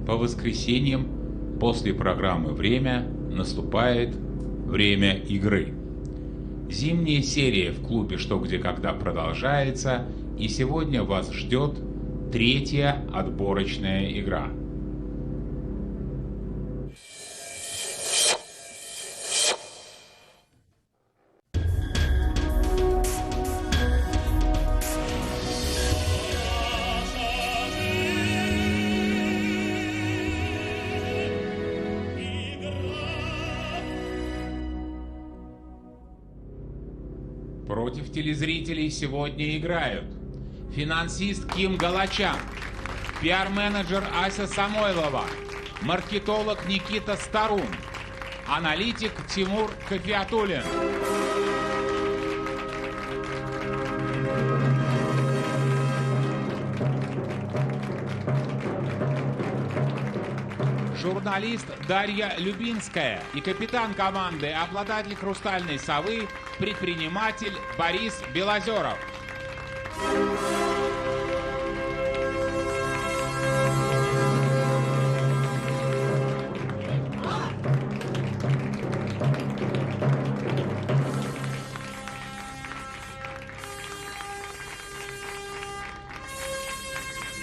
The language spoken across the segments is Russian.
По воскресеньям после программы «Время» наступает время игры. Зимняя серия в клубе «Что, где, когда» продолжается, и сегодня вас ждет третья отборочная игра. Против телезрителей сегодня играют финансист Ким Галачан, пиар-менеджер Ася Самойлова, маркетолог Никита Старун, аналитик Тимур Кафиатуллин. Журналист Дарья Любинская и капитан команды, обладатель «Хрустальной совы», предприниматель Борис Белозеров.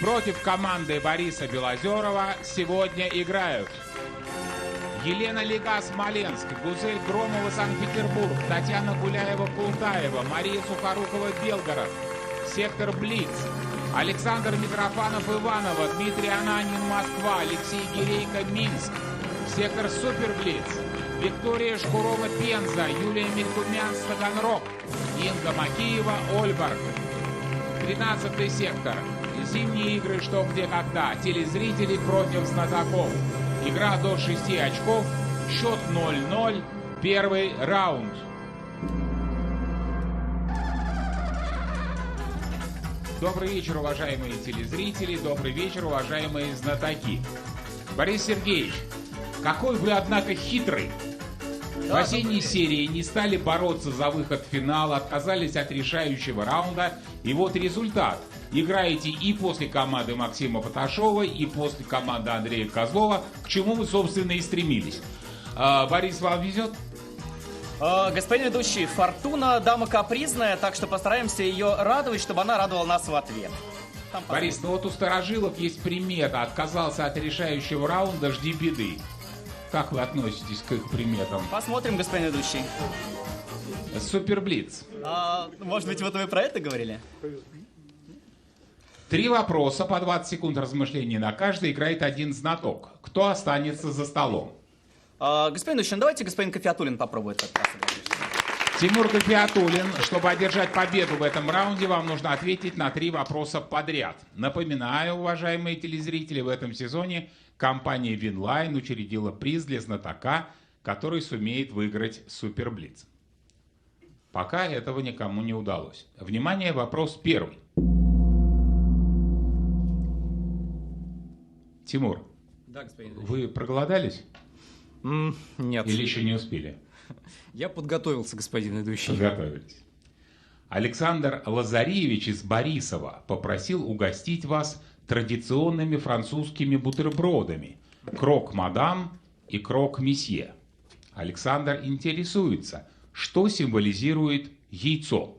Против команды Бориса Белозерова сегодня играют Елена Лига, Смоленск, Гузель Громова, Санкт-Петербург, Татьяна Гуляева-Култаева, Мария Сухорукова, Белгород, Сектор Блиц, Александр Митрофанов, Иваново, Дмитрий Ананин, Москва, Алексей Гирейко, Минск, Сектор Супер Блиц, Виктория Шкурова, Пенза, Юлия Мелькумян, Таганрог, Инга Макиева, Ольборг. 13-й сектор. Зимние игры «Что, где, когда». Телезрители против знатоков. Игра до 6 очков. Счет 0-0. Первый раунд. Добрый вечер, уважаемые телезрители. Добрый вечер, уважаемые знатоки. Борис Сергеевич, какой вы, однако, хитрый. В осенней серии не стали бороться за выход в финал, отказались от решающего раунда. И вот результат. Играете и после команды Максима Поташова, и после команды Андрея Козлова, к чему вы, собственно, и стремились. Борис, вам везет? Господин ведущий, фортуна дама капризная, так что постараемся ее радовать, чтобы она радовала нас в ответ. Борис, ну вот у старожилов есть примета. Отказался от решающего раунда, жди беды. Как вы относитесь к их приметам? Посмотрим, господин ведущий. Суперблиц. Может быть, вот вы про это говорили? 3 вопроса, по 20 секунд размышлений на каждый, играет один знаток. Кто останется за столом? Господин ведущий, ну давайте господин Кафиатуллин попробует этот раз. Тимур Кафиатуллин, чтобы одержать победу в этом раунде, вам нужно ответить на 3 вопроса подряд. Напоминаю, уважаемые телезрители, в этом сезоне компания Винлайн учредила приз для знатока, который сумеет выиграть Суперблиц. Пока этого никому не удалось. Внимание, вопрос первый. Тимур, Да, господин вы проголодались? Нет. Или еще не успели? Я подготовился, господин ведущий. Подготовились. Александр Лазаревич из Борисова попросил угостить вас традиционными французскими бутербродами «Крок-мадам» и «Крок-месье». Александр интересуется, что символизирует яйцо.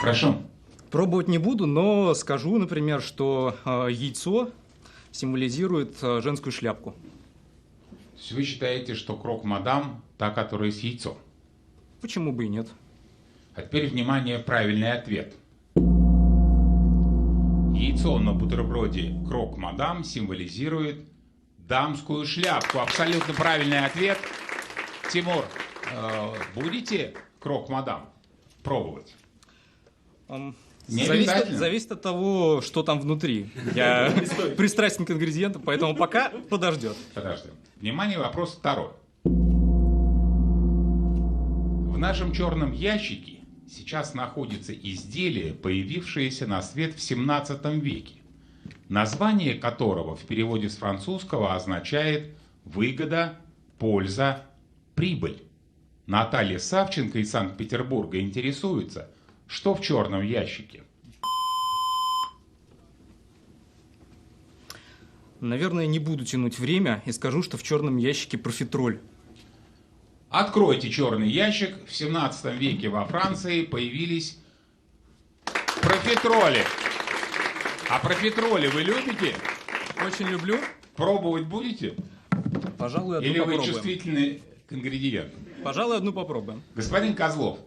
Прошу. Пробовать не буду, но скажу, например, что яйцо символизирует женскую шляпку. То есть вы считаете, что крок-мадам та, которая с яйцом? Почему бы и нет? А теперь, внимание, правильный ответ. Яйцо на бутерброде крок-мадам символизирует дамскую шляпку. Абсолютно правильный ответ. Тимур, будете крок-мадам пробовать? Зависит от того, что там внутри. Я пристрастен к ингредиентам, поэтому пока подождет. Подождем. Внимание, вопрос второй. В нашем черном ящике сейчас находится изделие, появившееся на свет в 17 веке, название которого в переводе с французского означает «выгода», «польза», «прибыль». Наталья Савченко из Санкт-Петербурга интересуется, что в черном ящике. Наверное, не буду тянуть время и скажу, что в черном ящике профитроль. Откройте черный ящик. В 17 веке во Франции появились профитроли. А профитроли вы любите? Очень люблю. Пробовать будете? Пожалуй, одну Или вы попробуем. чувствительны к ингредиентам? Пожалуй, одну попробуем. Господин Козлов,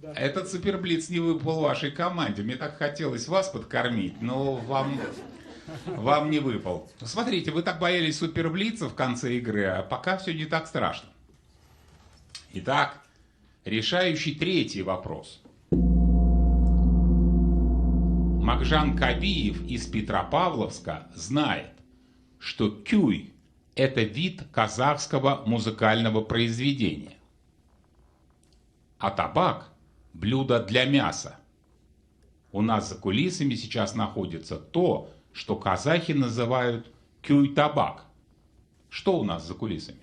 этот суперблиц не выпал вашей команде. Мне так хотелось вас подкормить, но вам не выпал. Смотрите, вы так боялись суперблица в конце игры, а пока все не так страшно. Итак, решающий третий вопрос. Макжан Кабиев из Петропавловска знает, что кюй – это вид казахского музыкального произведения, а табак – блюдо для мяса. У нас за кулисами сейчас находится то, что казахи называют кюй-табак. Что у нас за кулисами?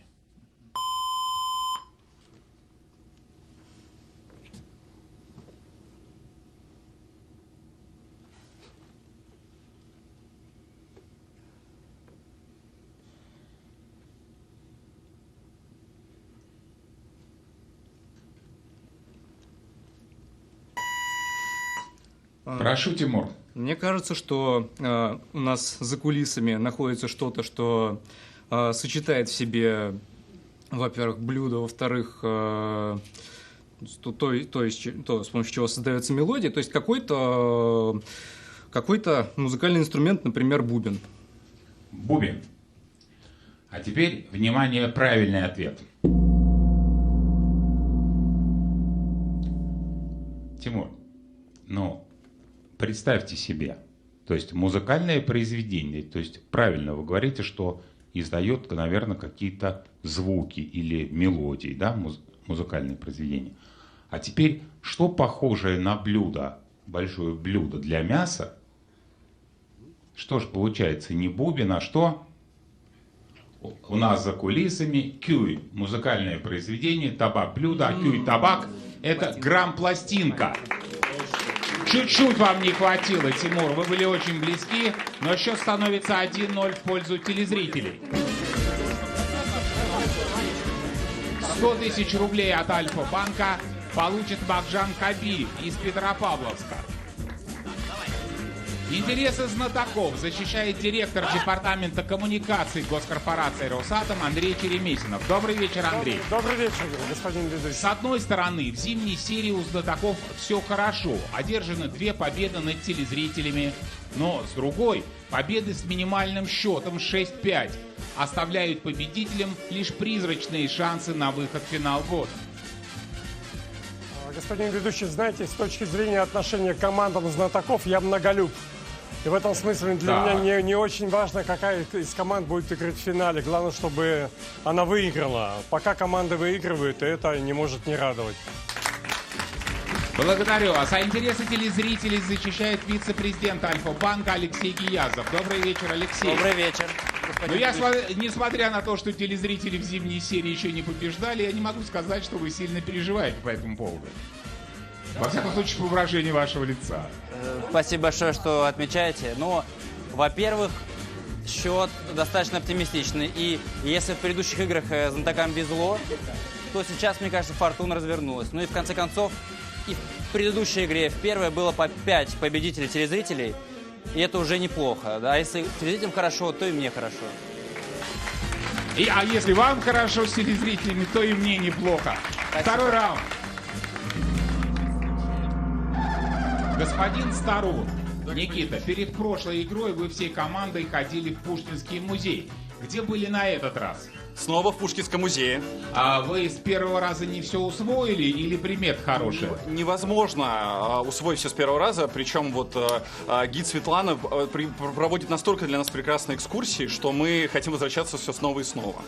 Прошу, Тимур. Мне кажется, что у нас за кулисами находится что-то, что сочетает в себе, во-первых, блюдо, во-вторых, то, с помощью чего создается мелодия, то есть какой-то музыкальный инструмент, например, бубен. Бубен. А теперь, внимание, правильный ответ. Тимур, представьте себе, то есть музыкальное произведение, то есть правильно вы говорите, что издает, наверное, какие-то звуки или мелодии, да, музыкальное произведение. А теперь, что похожее на блюдо, большое блюдо для мяса, что же получается, не бубен, а что? У нас за кулисами кюй, музыкальное произведение, табак блюдо, а кюй табак – это грамм-пластинка. Чуть-чуть вам не хватило, Тимур, вы были очень близки, но счет становится 1-0 в пользу телезрителей. 100 тысяч рублей от Альфа-банка получит Макжан Кабиев из Петропавловска. Интересы знатоков защищает директор департамента коммуникаций госкорпорации «Росатом» Андрей Черемисинов. Добрый вечер, Андрей. Добрый вечер, господин ведущий. С одной стороны, в зимней серии у знатоков все хорошо. Одержаны 2 победы над телезрителями. Но с другой, победы с минимальным счетом 6-5 оставляют победителям лишь призрачные шансы на выход в финал года. Господин ведущий, знаете, с точки зрения отношения к командам знатоков, я многолюб. И в этом смысле для меня не очень важно, какая из команд будет играть в финале. Главное, чтобы она выиграла. Пока команда выигрывает, это не может не радовать. Благодарю вас. А интересы телезрителей защищает вице-президент Альфа-банка Алексей Гиязов. Добрый вечер, Алексей. Добрый вечер. Но несмотря на то, что телезрители в зимней серии еще не побеждали, я не могу сказать, что вы сильно переживаете по этому поводу. Во всяком случае, по выражению вашего лица. Спасибо большое, что отмечаете. Но, во-первых, счет достаточно оптимистичный. И если в предыдущих играх знатокам везло, то сейчас, мне кажется, фортуна развернулась. Ну и в конце концов, и в предыдущей игре, в первой было по 5 победителей телезрителей. И это уже неплохо. Да? А если телезрителям хорошо, то и мне хорошо. А если вам хорошо с телезрителями, то и мне неплохо. Спасибо. Второй раунд. Господин Старун, Никита, перед прошлой игрой вы всей командой ходили в Пушкинский музей. Где были на этот раз? Снова в Пушкинском музее. А вы с первого раза не все усвоили или примет хороший? Невозможно усвоить все с первого раза, причем гид Светлана проводит настолько для нас прекрасные экскурсии, что мы хотим возвращаться все снова и снова.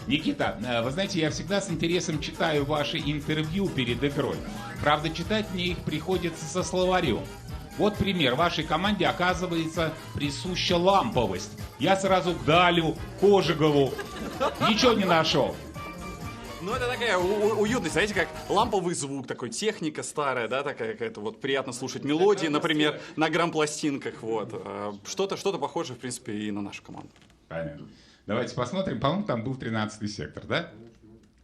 Никита, вы знаете, я всегда с интересом читаю ваши интервью перед игрой. Правда, читать мне их приходится со словарем. Вот пример. Вашей команде, оказывается, присуща ламповость. Я сразу к Далю, Кожигову. Ничего не нашел. Ну, это такая уютность, знаете, как ламповый звук, такой техника старая, да, такая какая-то, вот, приятно слушать мелодии, например, на грамм-пластинках, вот. Что-то похожее, в принципе, и на нашу команду. Понятно. Давайте посмотрим. По-моему, там был 13-й сектор, да?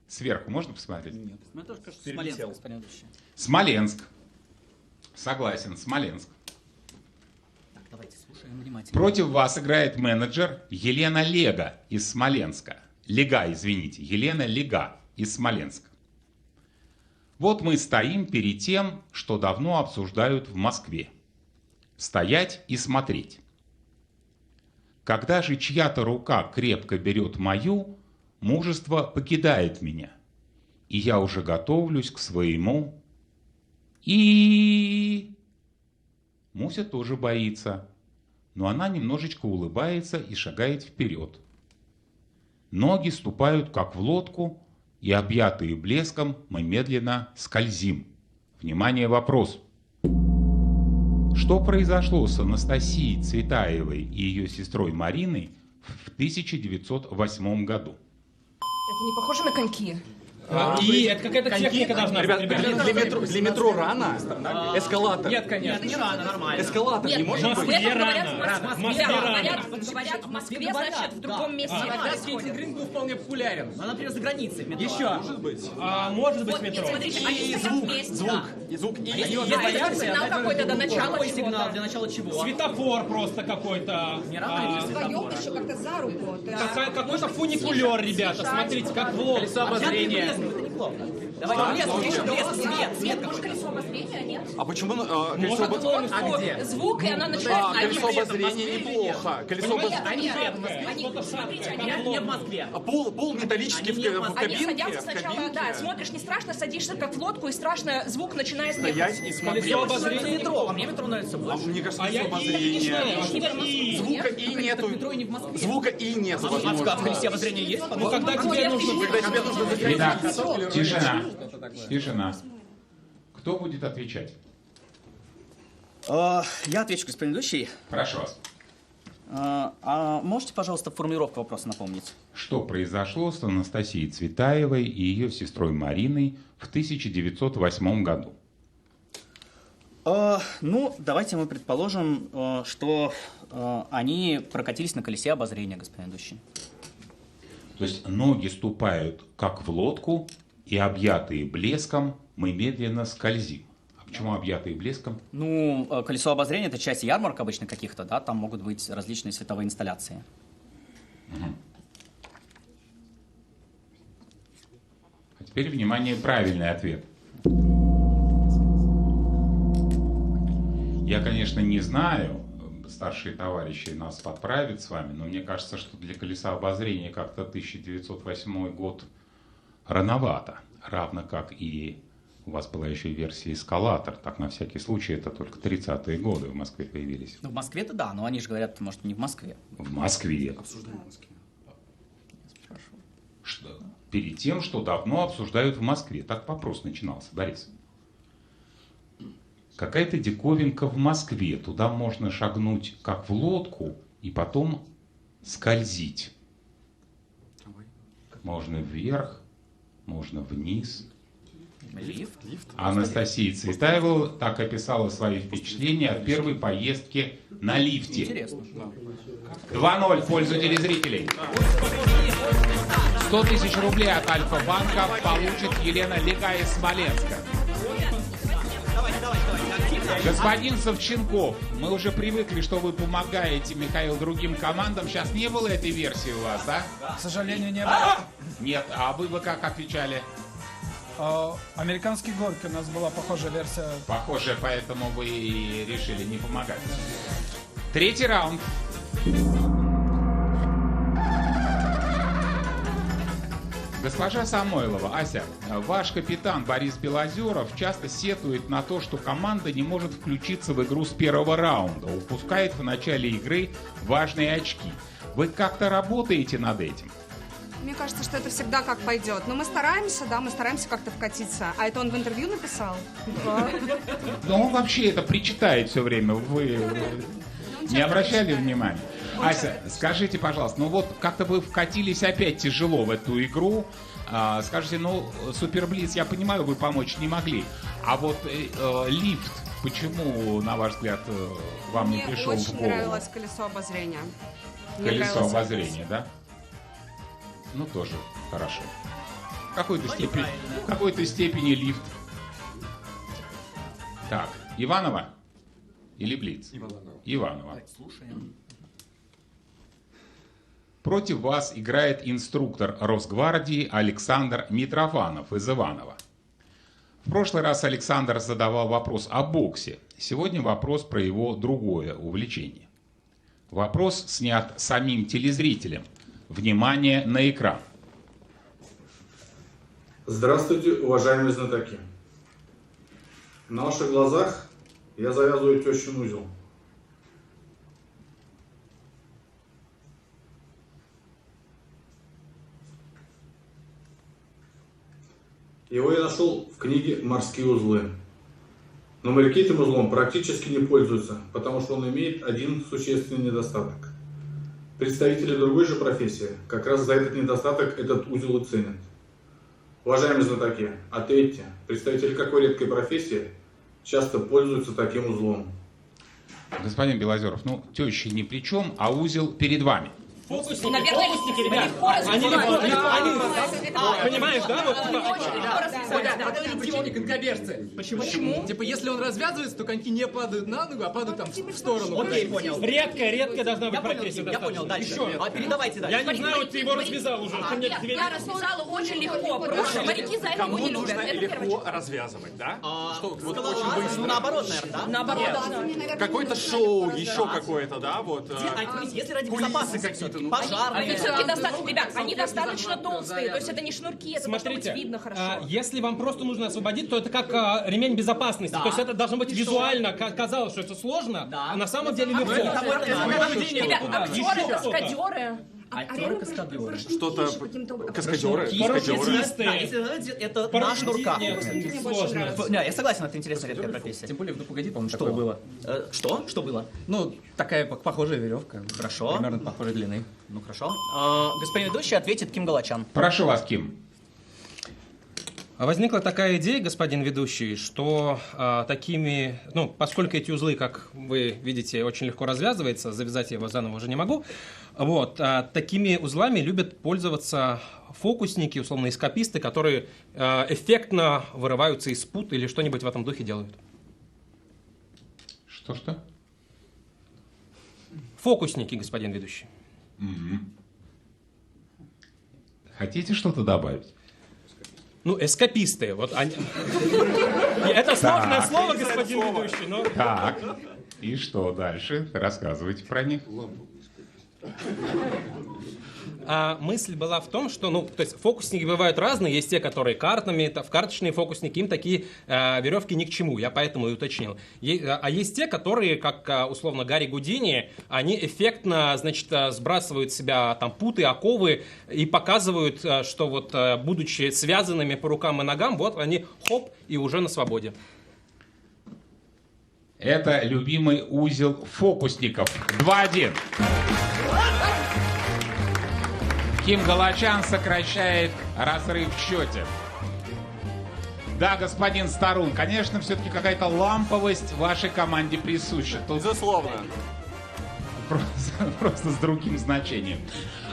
Сверху можно посмотреть? Нет. Мне тоже кажется, Смоленск, господин ведущий. Смоленск. Согласен, Смоленск. Так, давайте слушаем внимательно. Против вас играет менеджер Елена Лега из Смоленска. Лега, извините. Елена Лега из Смоленска. Вот мы стоим перед тем, что давно обсуждают в Москве. Стоять и смотреть. Когда же чья-то рука крепко берет мою, мужество покидает меня. И я уже готовлюсь к своему. И Муся тоже боится, но она немножечко улыбается и шагает вперед. Ноги ступают, как в лодку, и, объятые блеском, мы медленно скользим. Внимание, вопрос. Что произошло с Анастасией Цветаевой и ее сестрой Мариной в 1908 году? Это не похоже на коньки? И это какая-то техника должна быть. Ребят, для метро рано? Эскалатор? Нет, конечно. Не рано, нормально. Эскалатор не может быть? Москве рано. в Москве говорят, в Москве, значит, в другом месте происходит. Грин был вполне популярен. Она, например, за границей. Еще. Может быть Вот, нет, метро. смотрите, они стоят вместе. Звук. Это сигнал какой-то до начала Какой сигнал? чего-то. Для начала чего? Светофор просто какой-то. Не рано или Вдвоем еще как-то за руку. Какой-то фуникулер, ребята. Смотрите, как влог. Колесо обозрения. Это неплохо. Давай, свет. Может, колесо обозрения, нет? А почему колесо обозрения? А где? Звук, и она начинает... Колесо обозрения неплохо. Колесо обозрения. Смотрите, они Не в Москве. Пол металлический в Они кабинке. садятся сначала, да, смотришь, не страшно, садишься как в лодку, и страшно, звук начинает Стоять и смотреть. Колесо обозрения. Метро. А мне метро нравится больше. Мне кажется, А я колесо и не знаю, обозрения. а что и... Звука и нету. Метро не в Москве. Звука и нету, А в возможно. колесе обозрения есть? Ну, когда тебе нужно... Когда тебе нужно закрыть Итак, тишина. Тишина. Кто будет отвечать? Я отвечу, господин ведущий. Прошу вас. А можете, пожалуйста, формулировку вопроса напомнить? Что произошло с Анастасией Цветаевой и ее сестрой Мариной в 1908 году? Ну, давайте мы предположим, что они прокатились на колесе обозрения, господин ведущий. То есть ноги ступают, как в лодку, и объятые блеском мы медленно скользим. А почему объятые блеском? Ну, колесо обозрения — это часть ярмарок обычно каких-то, да, там могут быть различные световые инсталляции. А теперь, внимание, правильный ответ. Я, конечно, не знаю, старшие товарищи нас подправят с вами, но мне кажется, что для колеса обозрения как-то 1908 год рановато. Равно как и у вас была еще и версия «Эскалатор». Так, на всякий случай, это только 30-е годы в Москве появились. Ну, в Москве-то да, но они же говорят, может, не в Москве. В Москве. Что? Перед тем, что давно обсуждают в Москве. Так вопрос начинался, Борис. Какая-то диковинка в Москве. Туда можно шагнуть как в лодку и потом скользить. Можно вверх, можно вниз. Лифт? Анастасия Цветаева так описала свои впечатления от первой поездки на лифте. Интересно. 2-0 в пользу телезрителей. 100 тысяч рублей от Альфа-банка получит Елена Лега из Смоленска. Господин Савченков, мы уже привыкли, что вы помогаете, Михаил, другим командам. Сейчас не было этой версии у вас, да? К сожалению, не было. Нет, а вы как отвечали? Американские горки, у нас была похожая версия. Похоже, поэтому вы и решили не помогать. Третий раунд. Госпожа Самойлова, Ася, ваш капитан Борис Белозеров часто сетует на то, что команда не может включиться в игру с первого раунда, упускает в начале игры важные очки. Вы как-то работаете над этим? Мне кажется, что это всегда как пойдет. Но мы стараемся, да, мы стараемся как-то вкатиться. А это он в интервью написал? Да. Но он вообще это причитает все время. Вы не обращали внимания? Ася, скажите, пожалуйста, ну вот как-то вы вкатились опять тяжело в эту игру. Скажите, ну, Суперблиц, я понимаю, вы помочь не могли. А вот лифт, почему, на ваш взгляд, вам не пришел в Мне голову? очень нравилось колесо обозрения. Мне Колесо нравился обозрения, да? Ну, тоже хорошо. В какой-то степени лифт. Так, Иванова или Блиц? Иванова. Против вас играет инструктор Росгвардии Александр Митрофанов из Иванова. В прошлый раз Александр задавал вопрос о боксе. Сегодня вопрос про его другое увлечение. Вопрос снят самим телезрителем. Внимание на экран. Здравствуйте, уважаемые знатоки. На ваших глазах я завязываю тещин узел. Его я нашел в книге «Морские узлы». Но моряки этим узлом практически не пользуются, потому что он имеет один существенный недостаток. Представители другой же профессии как раз за этот недостаток этот узел и ценят. Уважаемые знатоки, ответьте, представители какой редкой профессии часто пользуются таким узлом? Господин Белозеров, ну, теща ни при чем, а узел перед вами. Фокусники, Наверное, фокусники, ребят. легко разбивают. Понимаешь, да? Вот, Очень легко разбивают. Почему они конькобежцы? Почему? Типа, если он развязывается, то коньки не падают на ногу, а падают там в сторону. Окей, понял. Редкая должна быть профессия. Я понял, дальше. А передавайте дальше. Я не знаю, вот ты его развязал уже. Ты мне две- Я развязала очень легко. Просто моряки за это его Кому не любят. нужно Это первое. легко развязывать, да? Что, вот очень Ну, быстро. наоборот, наверное, да? Наоборот, да. Какое-то шоу, еще какое-то, да? Вот. Если ради Кулисы безопасности какие-то, все-таки, ну. пожар. А ведь все-таки достаточно, ребят, они достаточно толстые. То есть это не шнурки, это должно быть Смотрите, видно хорошо. если вам просто нужно освободить, то это как ремень безопасности. То есть это должно быть визуально, казалось, что это сложно, а на самом деле легко. Ребят, актеры, каскадеры. Что-то каскадеры. Парашютисты. Это на шнурках. Сложно. Не, я согласен, это интересная редкая профессия. Тем более в «Ну, погоди», по-моему, такое было. Что? Что было? Ну, такая похожая веревка. Хорошо. Примерно похожей длины. Ну хорошо. Господин ведущий ответит Ким Галачан. Прошу вас, Ким. Возникла такая идея, господин ведущий, что поскольку эти узлы, как вы видите, очень легко развязываются, завязать я его заново уже не могу, такими узлами любят пользоваться фокусники, условно, эскаписты, которые эффектно вырываются из пут или что-нибудь в этом духе делают. Что? Фокусники, господин ведущий. Хотите что-то добавить? Ну, эскаписты. Вот они... Это сложное слово, господин ведущий, но... Так, и что дальше? Рассказывайте про них. А мысль была в том, что, то есть фокусники бывают разные, есть те, которые картами, в карточные фокусники, им такие веревки ни к чему, я поэтому и уточнил. А есть те, которые, как условно Гарри Гудини, они эффектно, сбрасывают с себя там путы, оковы и показывают, что будучи связанными по рукам и ногам, вот они хоп и уже на свободе. Это любимый узел фокусников. 2-1. Ким Галачан сокращает разрыв в счете. Да, господин Старун, конечно, все-таки какая-то ламповость вашей команде присуща. Тут безусловно. Просто с другим значением.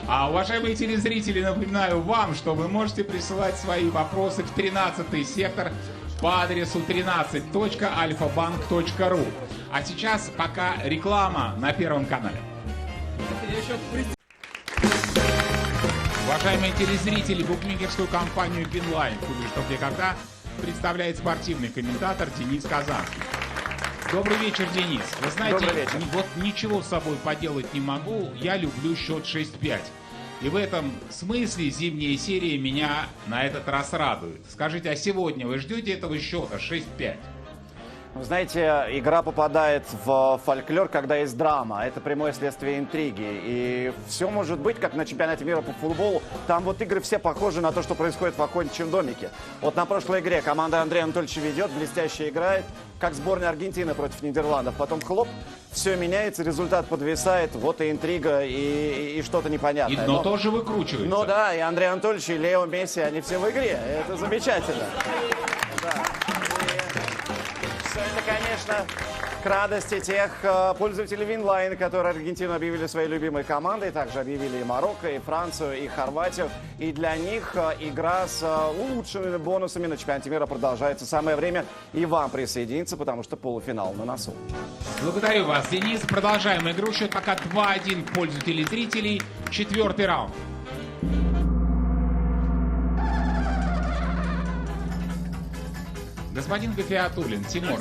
А, уважаемые телезрители, напоминаю вам, что вы можете присылать свои вопросы в 13-й сектор по адресу 13.alfabank.ru. А сейчас пока реклама на Первом канале. Уважаемые телезрители, букмекерскую компанию «Бинлайн» «Куда, что, где, когда» представляет спортивный комментатор Денис Казанский. Добрый вечер, Денис. Вы знаете, вот ничего с собой поделать не могу, я люблю счет 6-5. И в этом смысле зимняя серия меня на этот раз радует. Скажите, а сегодня вы ждете этого счета 6-5? Вы знаете, игра попадает в фольклор, когда есть драма. Это прямое следствие интриги. И все может быть, как на чемпионате мира по футболу. Там вот игры все похожи на то, что происходит в охотничьем домике. Вот на прошлой игре команда Андрея Анатольевича ведет, блестяще играет, как сборная Аргентины против Нидерландов. Потом хлоп, все меняется, результат подвисает. Вот и интрига, и что-то непонятное. Но тоже выкручивается. Ну да, и Андрей Анатольевич, и Лео Месси, они все в игре. Это замечательно. Да. Все это, конечно, к радости тех пользователей Винлайн, которые Аргентину объявили своей любимой командой. Также объявили и Марокко, и Францию, и Хорватию. И для них игра с улучшенными бонусами на чемпионате мира продолжается. Самое время и вам присоединиться, потому что полуфинал на носу. Благодарю вас, Денис. Продолжаем игру. Счет пока 2-1 в пользу телезрителей. 4-й раунд. Господин Гафиатуллин, Тимур,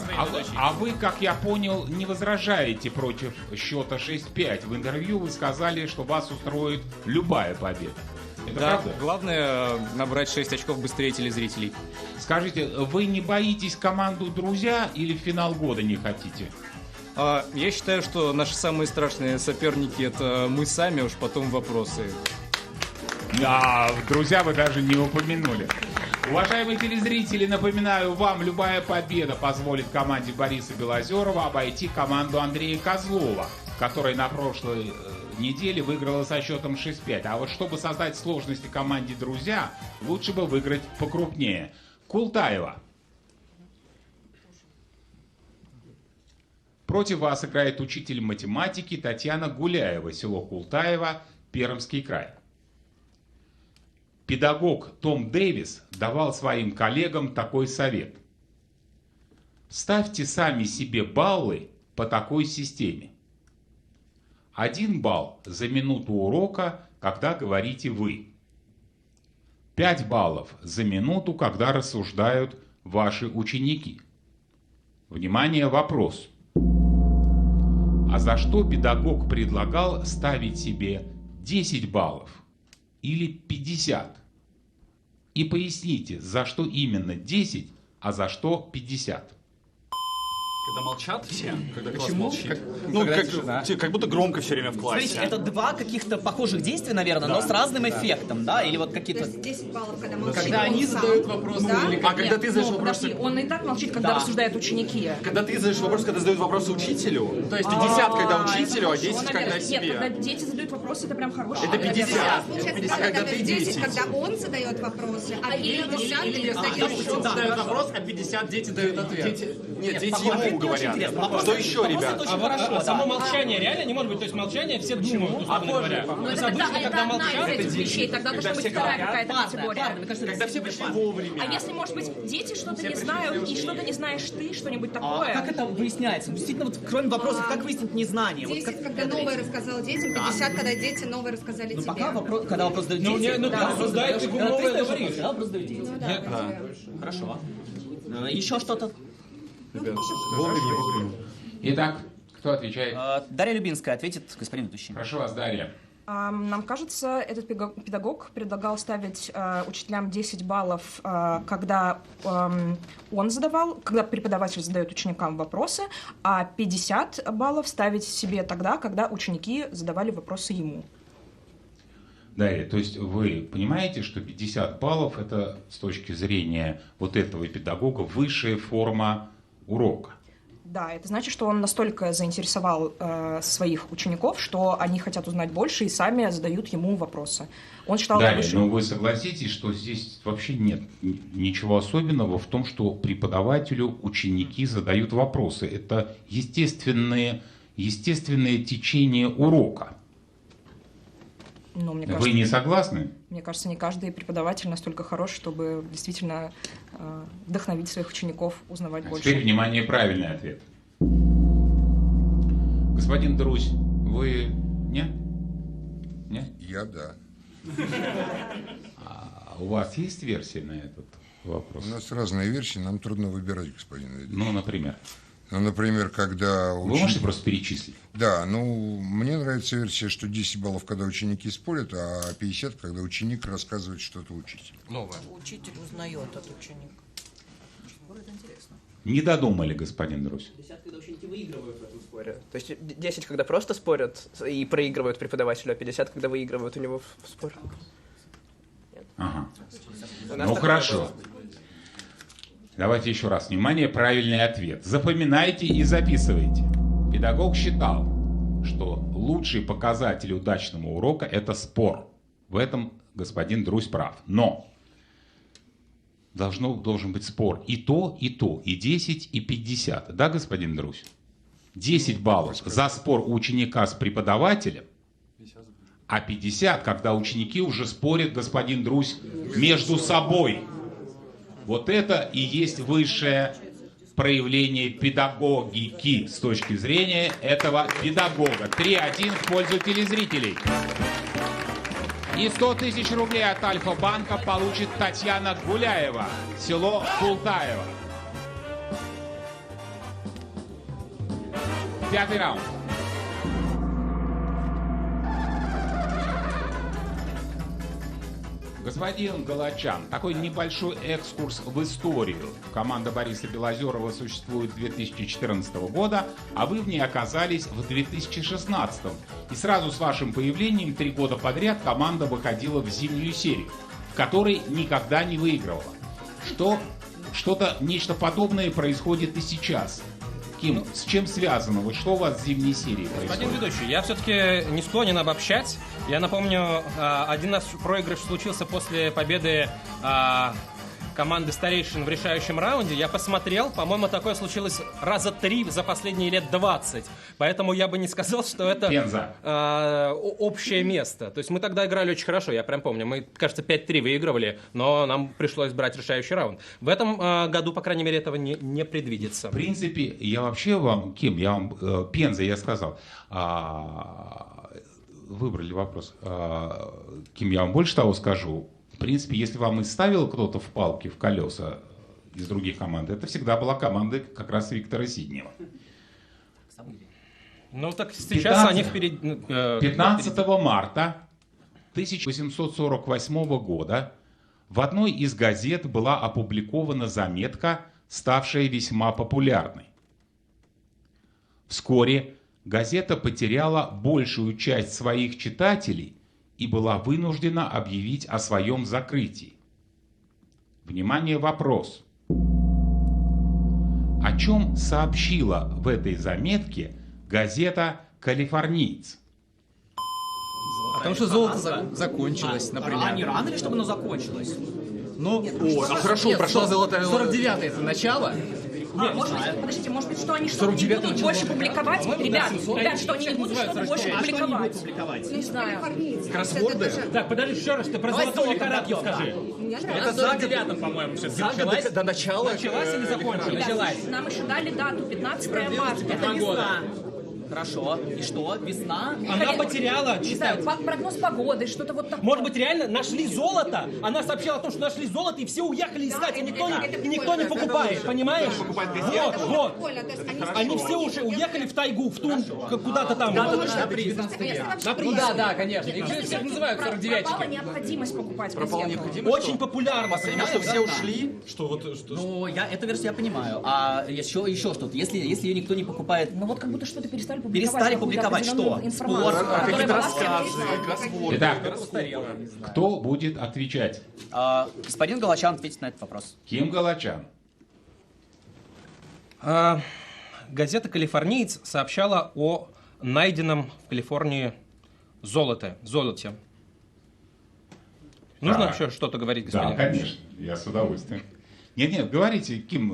а вы, как я понял, не возражаете против счета 6-5. В интервью вы сказали, что вас устроит любая победа. Это да, правда? Главное набрать 6 очков быстрее телезрителей. Скажите, вы не боитесь команду «Друзья» или в финал года не хотите? Я считаю, что наши самые страшные соперники — это мы сами, уж потом вопросы. Да, «Друзья» вы даже не упомянули. Уважаемые телезрители, напоминаю вам, любая победа позволит команде Бориса Белозерова обойти команду Андрея Козлова, которая на прошлой неделе выиграла со счетом 6-5. А вот чтобы создать сложности команде «Друзья», лучше бы выиграть покрупнее. Култаева. Против вас играет учитель математики Татьяна Гуляева, село Култаево, Пермский край. Педагог Том Дэвис давал своим коллегам такой совет. Ставьте сами себе баллы по такой системе. 1 балл за минуту урока, когда говорите вы. 5 баллов за минуту, когда рассуждают ваши ученики. Внимание, вопрос. А за что педагог предлагал ставить себе 10 баллов или 50? И поясните, за что именно 10, а за что 50? Когда молчат все? Когда класс Почему? молчит? Ну, как будто громко все время в классе. Смотрите, это два каких-то похожих действия, наверное, но с разным эффектом, да? Или вот какие-то... То есть 10 баллов, когда молчит. Когда они задают вопросы, да? или когда ты задаешь Подожди, вопросы... он и так молчит, когда рассуждают ученики. Когда ты задаешь вопрос, когда задают вопросы учителю, то есть 50, когда учителю, а 10, когда Нет, когда себе. дети задают вопросы, это прям хороший. Это 50. Получается, А когда ты 10. когда он задает вопросы, а 50 Или ты задают вопрос, а 50 дети дают ответ. Нет, дети ему говорят. Что еще, ребят? А само молчание реально не может быть, то есть молчание все думают, условно говоря. Но То есть это обычно, когда одна молчат, из этих вещей, тогда должна быть вторая какая-то категория. Когда все пришли вовремя. А если, может быть, дети что-то не знают, и что-то не знаешь ты, что-нибудь такое? Как это выясняется? Действительно, вот, кроме вопросов, как выяснить незнание? 10, когда новое рассказал детям, 50, когда дети новое рассказали тебе. Пока вопрос, когда вопрос задают Ну, дети... ты рассуждаешь, ты новое говоришь. Когда вопрос задают дети. Хорошо. Еще что-то? Итак, кто отвечает? Дарья Любинская ответит господин ведущий. Прошу вас, Дарья. Нам кажется, этот педагог предлагал ставить учителям 10 баллов, когда когда преподаватель задает ученикам вопросы, а 50 баллов ставить себе тогда, когда ученики задавали вопросы ему. Дарья, то есть вы понимаете, что 50 баллов это с точки зрения вот этого педагога высшая форма урока? Да, это значит, что он настолько заинтересовал своих учеников, что они хотят узнать больше и сами задают ему вопросы. Он считал... Дарья, но вы согласитесь, что здесь вообще нет ничего особенного в том, что преподавателю ученики задают вопросы. Это естественное течение урока. Но, мне Вы кажется, не согласны? Мне кажется, не каждый преподаватель настолько хорош, чтобы действительно вдохновить своих учеников узнавать больше. Теперь, внимание, правильный ответ. Господин Друзь, вы... Нет? Нет? Я да. А у вас есть версия на этот вопрос? У нас разные версии, нам трудно выбирать, господин ведущий. Ну, например? Ну, например, когда... Вы можете просто перечислить? Да, ну, мне нравится версия, что 10 баллов, когда ученики спорят, а 50, когда ученик рассказывает что-то учителю. Новое. Учитель узнает от ученика. Это интересно. Не додумали, господин Друзь. 50, когда ученики выигрывают в этом споре. То есть 10, когда просто спорят и проигрывают преподавателю, а 50, когда выигрывают у него в спор. Нет? Ага. У нас Ну такое хорошо. было. Давайте еще раз. Внимание, правильный ответ. Запоминайте и записывайте. Педагог считал, что лучший показатель удачного урока – это спор. В этом господин Друзь прав. Но должен быть спор и то, и 10, и 50. Да, господин Друзь? 10 баллов за спор у ученика с преподавателем, а 50, когда ученики уже спорят, господин Друзь, между собой. Вот это и есть высшее проявление педагогики с точки зрения этого педагога. 3-1 в пользу телезрителей. И 100 тысяч рублей от Альфа-банка получит Татьяна Гуляева, село Култаево. 5-й раунд. Господин Галачан, такой небольшой экскурс в историю. Команда Бориса Белозерова существует с 2014 года, а вы в ней оказались в 2016. И сразу с вашим появлением 3 года подряд команда выходила в зимнюю серию, в которой никогда не выигрывала. Нечто подобное происходит и сейчас. Ким, с чем связано? Вот что у вас в зимней серии происходит? Господин ведущий, я все-таки не склонен обобщать. Я напомню, один наш проигрыш случился после победы команды старейшин в решающем раунде. Я посмотрел, по-моему, такое случилось раза 3 за последние лет 20. Поэтому я бы не сказал, что это общее место. То есть мы тогда играли очень хорошо, я прям помню. Мы, кажется, 5-3 выигрывали, но нам пришлось брать решающий раунд. В этом году, по крайней мере, этого не предвидится. В принципе, я вообще вам, Ким, Пенза, я сказал, выбрали вопрос. Ким, я вам больше того скажу. В принципе, если вам и ставил кто-то в палки, в колеса из других команд, это всегда была команда как раз Виктора Сиднева. Ну так сейчас они впереди. 15 марта 1848 года в одной из газет была опубликована заметка, ставшая весьма популярной. Вскоре газета потеряла большую часть своих читателей и была вынуждена объявить о своем закрытии. Внимание, вопрос. О чем сообщила в этой заметке газета «Калифорниец»? Потому что золото закончилось, например. А не рано ли, чтобы оно закончилось? Ну, хорошо, прошла золотая... 49-й это начало? Подождите, может быть, что они что не будут больше публиковать? Ребят, что они не будут что-то больше публиковать? Не знаю. Кроссворды? Так, подожди еще раз, ты про золотую лихорадку скажи. Это за 49-м, по-моему, все. За год до начала. Началась или закончилась? Началась. Нам еще дали дату, 15 марта. Это весна. Хорошо. И что? Весна? Она потеряла, не знаю, прогноз погоды, что-то вот такое. Может быть, реально нашли золото? Она сообщила о том, что нашли золото, и все уехали искать, и никто не покупает, понимаешь? Вот. Они все уже уехали в тайгу, в Тун, куда-то там. На приз. Да, конечно. Их же всех называют 49-чики. Пропала необходимость покупать газету. Очень популярно, понимаешь? Что все ушли? Ну, эту версию я понимаю. А еще что-то. Если ее никто не покупает... Ну вот как будто что-то перестали публиковать. Перестали публиковать что? Спор, какие-то рассказы, кроссворды. Итак, кто будет отвечать? Господин Галачан ответит на этот вопрос. Ким Галачан. Газета «Калифорниец» сообщала о найденном в Калифорнии золоте. Нужно еще что-то говорить, господин? Да, конечно, я с удовольствием. Нет, говорите, Ким.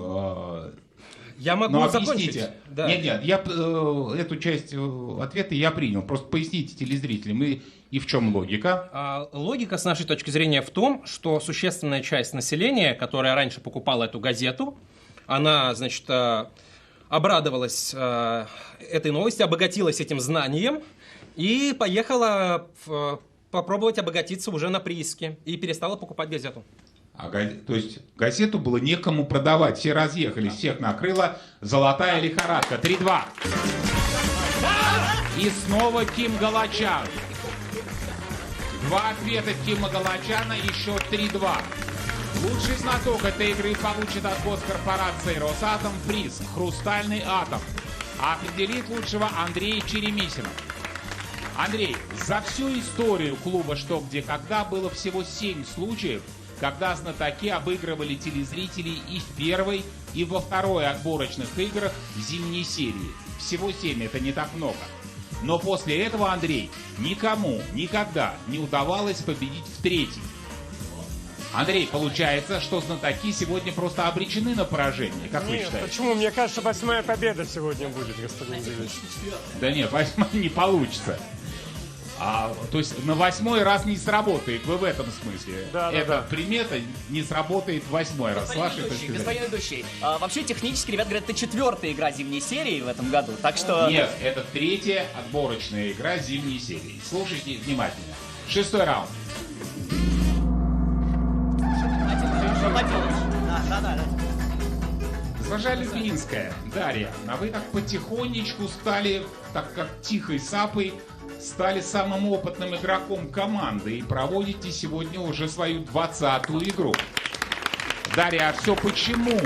Я могу закончить. Да. Нет, я эту часть ответа я принял. Просто поясните телезрителям, и в чем логика? Логика, с нашей точки зрения, в том, что существенная часть населения, которая раньше покупала эту газету, она, значит, обрадовалась этой новости, обогатилась этим знанием и поехала попробовать обогатиться уже на прииске и перестала покупать газету. То есть газету было некому продавать, все разъехались, всех накрыла золотая лихорадка. 3-2. И снова Ким Галачан. 2 ответа Кима Галачана, еще 3-2. Лучший знаток этой игры получит от госкорпорации «Росатом» приз «Хрустальный атом». А определит лучшего Андрей Черемисинов. Андрей, за всю историю клуба «Что, где, когда» было всего 7 случаев, когда знатоки обыгрывали телезрителей и в первой, и во второй отборочных играх зимней серии. Всего 7, это не так много. Но после этого, Андрей, никому никогда не удавалось победить в третьей. Андрей, получается, что знатоки сегодня просто обречены на поражение, как вы считаете? Почему? Мне кажется, 8-я победа сегодня будет, господин Девич. Да нет, 8 не получится. То есть на 8-й раз не сработает, вы в этом смысле. Да, Эта примета не сработает 8-й раз. Господин ведущий, вообще технически, ребят говорят, это 4-я игра зимней серии в этом году, так что... Нет, это 3-я отборочная игра зимней серии. Слушайте внимательно. 6-й раунд. Госпожа Люблинская, Дарья, а вы так потихонечку стали, так как тихой сапой, стали самым опытным игроком команды и проводите сегодня уже свою 20-ю игру. Дарья, а все почему?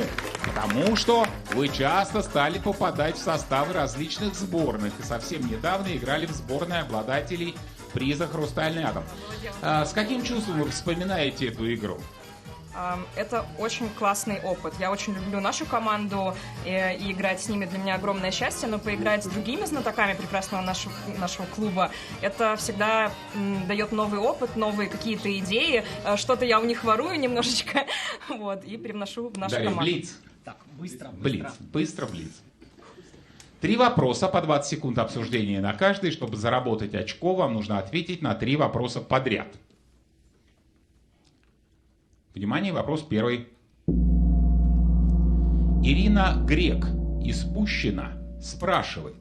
Потому что вы часто стали попадать в составы различных сборных и совсем недавно играли в сборной обладателей приза «Хрустальный атом». С каким чувством вы вспоминаете эту игру? Это очень классный опыт. Я очень люблю нашу команду, и играть с ними для меня огромное счастье, но поиграть с другими знатоками прекрасного нашего клуба, это всегда дает новый опыт, новые какие-то идеи. Что-то я у них ворую немножечко, вот, и привношу в нашу команду. Блиц. Так, быстро. Быстро, блиц. 3 вопроса, по 20 секунд обсуждения на каждый. Чтобы заработать очко, вам нужно ответить на 3 вопроса подряд. Внимание, вопрос первый. Ирина Грек из Пущино спрашивает,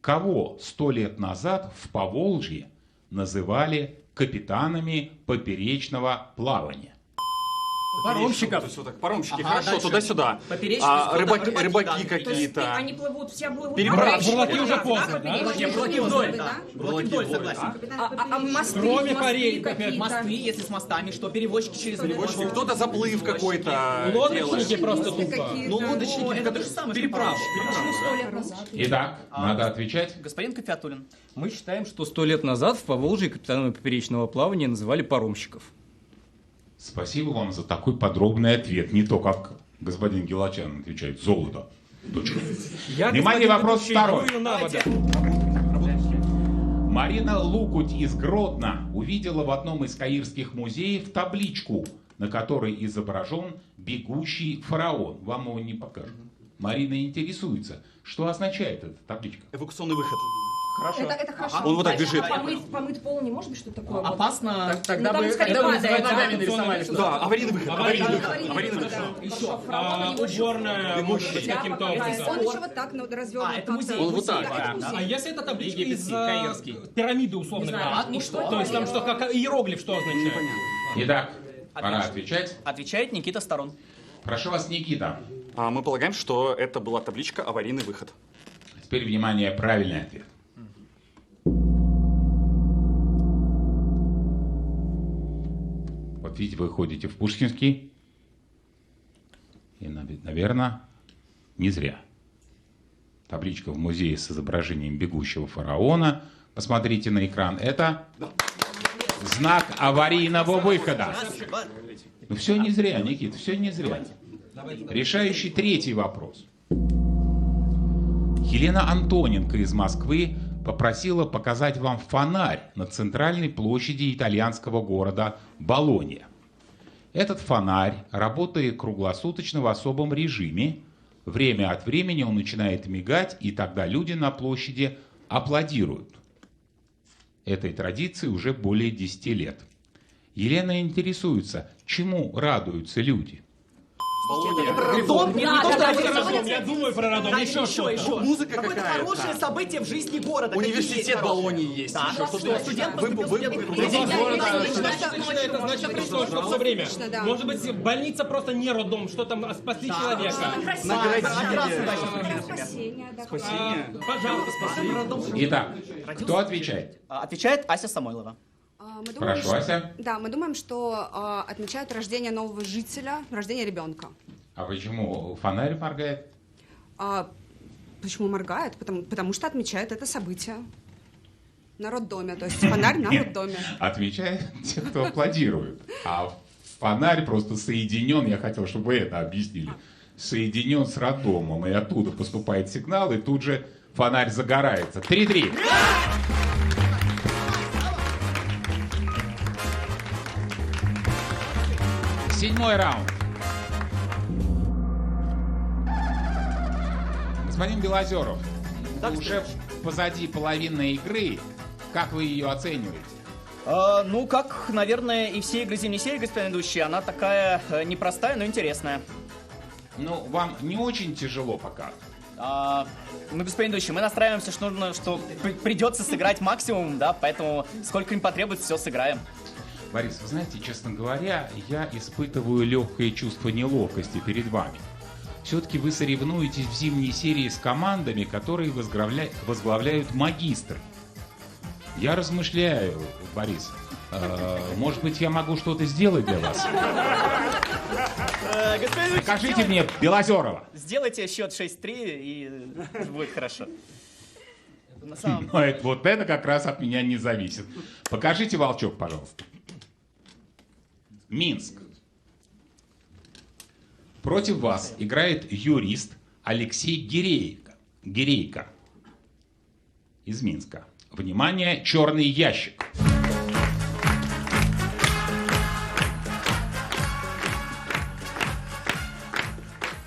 кого 100 лет назад в Поволжье называли капитанами поперечного плавания? Паромщиков. Паромщики, хорошо, дальше. Туда-сюда. Рыбаки какие-то. Они плывут, все плывут. Бурлаки уже поздно, да? Бурлаки вдоль, да. Бурлаки вдоль, согласен. Мосты, Кроме парей, Мосты, если с мостами, что перевозчики через Перевозчики, кто-то заплыв какой-то лодочники делает. просто тупо. Ну, лодочники, это же самое, переправа. Итак, надо отвечать. Господин Кофеатуллин. Мы считаем, что 100 лет назад в Поволжье капитанами поперечного плавания называли паромщиков. Спасибо вам за такой подробный ответ. Не то, как господин Гелачан отвечает. Золото. Точка. Внимание, вопрос второй. Марина Лукуть из Гродно увидела в одном из каирских музеев табличку, на которой изображен бегущий фараон. Вам его не покажут. Марина интересуется, что означает эта табличка. Эвакуационный выход. Хорошо. Это хорошо. Он вот так бежит. Помыть пол не может быть, что такое? Опасно. Тогда там бы скорее ногами падает, нарисовали. Да, аварийный выход. Аварийный выход. Еще. Уборная, может быть, каким-то образом. Он еще вот так развернут. Это музей. Он вот так. А если это табличка из пирамиды, условно говоря? И что? То есть там что, как иероглиф, что означает? Итак, пора отвечать. Отвечает Никита Сторон. Прошу вас, Никита. Мы полагаем, что это была табличка «Аварийный выход». Теперь, внимание, правильный ответ. Вот видите, вы ходите в Пушкинский, и, наверное, не зря. Табличка в музее с изображением бегущего фараона. Посмотрите на экран. Это знак аварийного выхода. Ну все не зря, Никита, все не зря. Решающий 3-й вопрос. Елена Антоненко из Москвы попросила показать вам фонарь на центральной площади итальянского города Болонья. Этот фонарь работает круглосуточно в особом режиме. Время от времени он начинает мигать, и тогда люди на площади аплодируют. Этой традиции уже более 10 лет. Елена интересуется, чему радуются люди. Радом, не то, что Я думаю про радом, еще что-то. Музыка какое-то какая-то. хорошее событие в жизни города. Университет Болонии есть. Да, Еще что студент поступил Это значит присутствие все время. Может быть, больница просто не роддом, что там спасли человека. Спасение. Пожалуйста, спасибо. Итак, кто отвечает? Отвечает Ася Самойлова. Мы думаем, Прошу, что- Ася. Да, мы думаем, что отмечают рождение нового жителя, рождение ребенка. А почему фонарь моргает? Почему моргает? Потому что отмечают это событие на роддоме, то есть фонарь на роддоме. Отмечает те, кто аплодирует. А фонарь просто соединен, я хотел, чтобы вы это объяснили, соединен с роддомом, и оттуда поступает сигнал, и тут же фонарь загорается. 3-3. Седьмой раунд. Господин Белозеров, уже позади половины игры. Как вы ее оцениваете? Ну, как, наверное, и все игры зимней серии, господин ведущий, она такая непростая, но интересная. Ну, вам не очень тяжело пока? Ну, господин ведущий, мы настраиваемся, что придется сыграть максимум, да, поэтому сколько им потребуется, все сыграем. Борис, вы знаете, честно говоря, я испытываю легкое чувство неловкости перед вами. Все-таки вы соревнуетесь в зимней серии с командами, которые возглавляют магистры. Я размышляю, Борис, может быть, я могу что-то сделать для вас? Покажите мне Белозерова. Сделайте счет 6-3, и будет хорошо. Вот это как раз от меня не зависит. Покажите волчок, пожалуйста. Минск. Против вас играет юрист Алексей Гирейко из Минска. Внимание, черный ящик.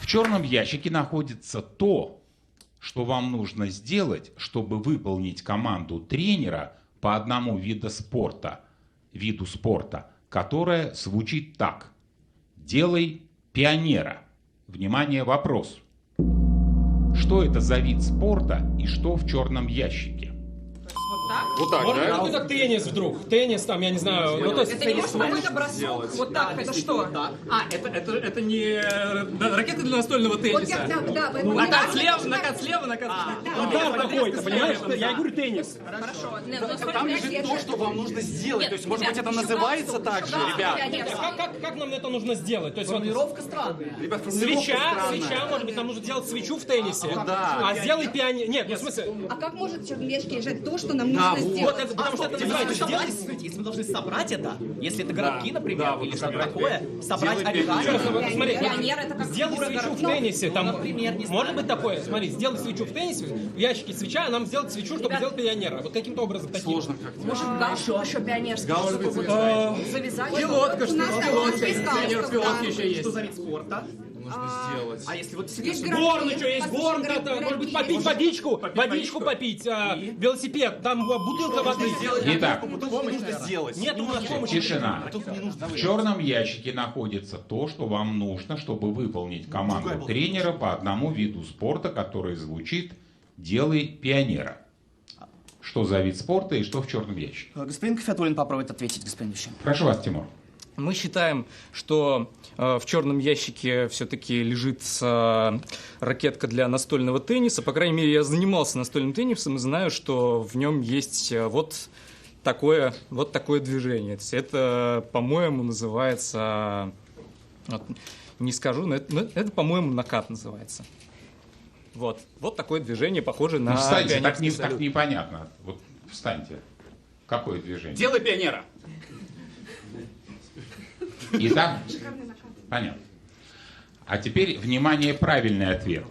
В черном ящике находится то, что вам нужно сделать, чтобы выполнить команду тренера по одному виду спорта, которая звучит так. Делай пионера. Внимание, вопрос. Что это за вид спорта и что в черном ящике? Вот так, Может, да? какой-то теннис вдруг. Теннис там, я не знаю. Ну, то есть, Это не может какой-то бросок. Вот так, это что? Это не ракета для настольного тенниса. Накат слева. удар какой-то, понимаешь? Я говорю теннис. Хорошо. Там лежит то, что вам нужно сделать. То есть, может быть, это называется так же, ребят? Как нам это нужно сделать? То есть, Формулировка странная. Ребят, формулировка свеча, странная. может быть, нам нужно сделать свечу в теннисе. Да. А сделай пионер. Нет, ну в смысле. А как может в черном ящике лежать то, что нам нужно Вот сделать? это, потому что это называется Сделайте, смотрите, если мы должны собрать это, если это городки, например, или что-то такое, собрать Еще раз, оригами. смотри, Пионер это как сделай фигура свечу в городка. теннисе, там, например, не может знаю. быть такое, смотри, сделай свечу в теннисе, в ящике свеча, а нам сделать свечу, чтобы сделать пионера. Вот каким-то образом. Сложно как-то. Может, галстук еще пионерский. Галстук. Вот завязать. Пилотка, что У нас пилотка. есть галстук, Тренер в пилотке еще есть. Что за вид спорта? Нужно сделать. А если вот Есть Горн еще есть, горн, это, может быть, попить водичку попить, велосипед, там бутылка воды. Итак, Помощь нужно сделать. Нет у нас помощи. тишина. В черном ящике находится то, что вам нужно, чтобы выполнить команду тренера по одному виду спорта, который звучит «Делай пионера». Что за вид спорта и что в черном ящике? Господин Кафеатуллин попробует ответить, господин Вещин. Прошу вас, Тимур. Мы считаем, что в черном ящике все-таки лежит ракетка для настольного тенниса. По крайней мере, я занимался настольным теннисом и знаю, что в нем есть вот такое движение. Это, по-моему, называется... не скажу, но это, по-моему, накат называется. Вот такое движение, похоже на... Ну, встаньте, так пионерский салют. непонятно. Вот встаньте. Какое движение? Делай пионера. И там? Понятно. А теперь, внимание, правильный ответ.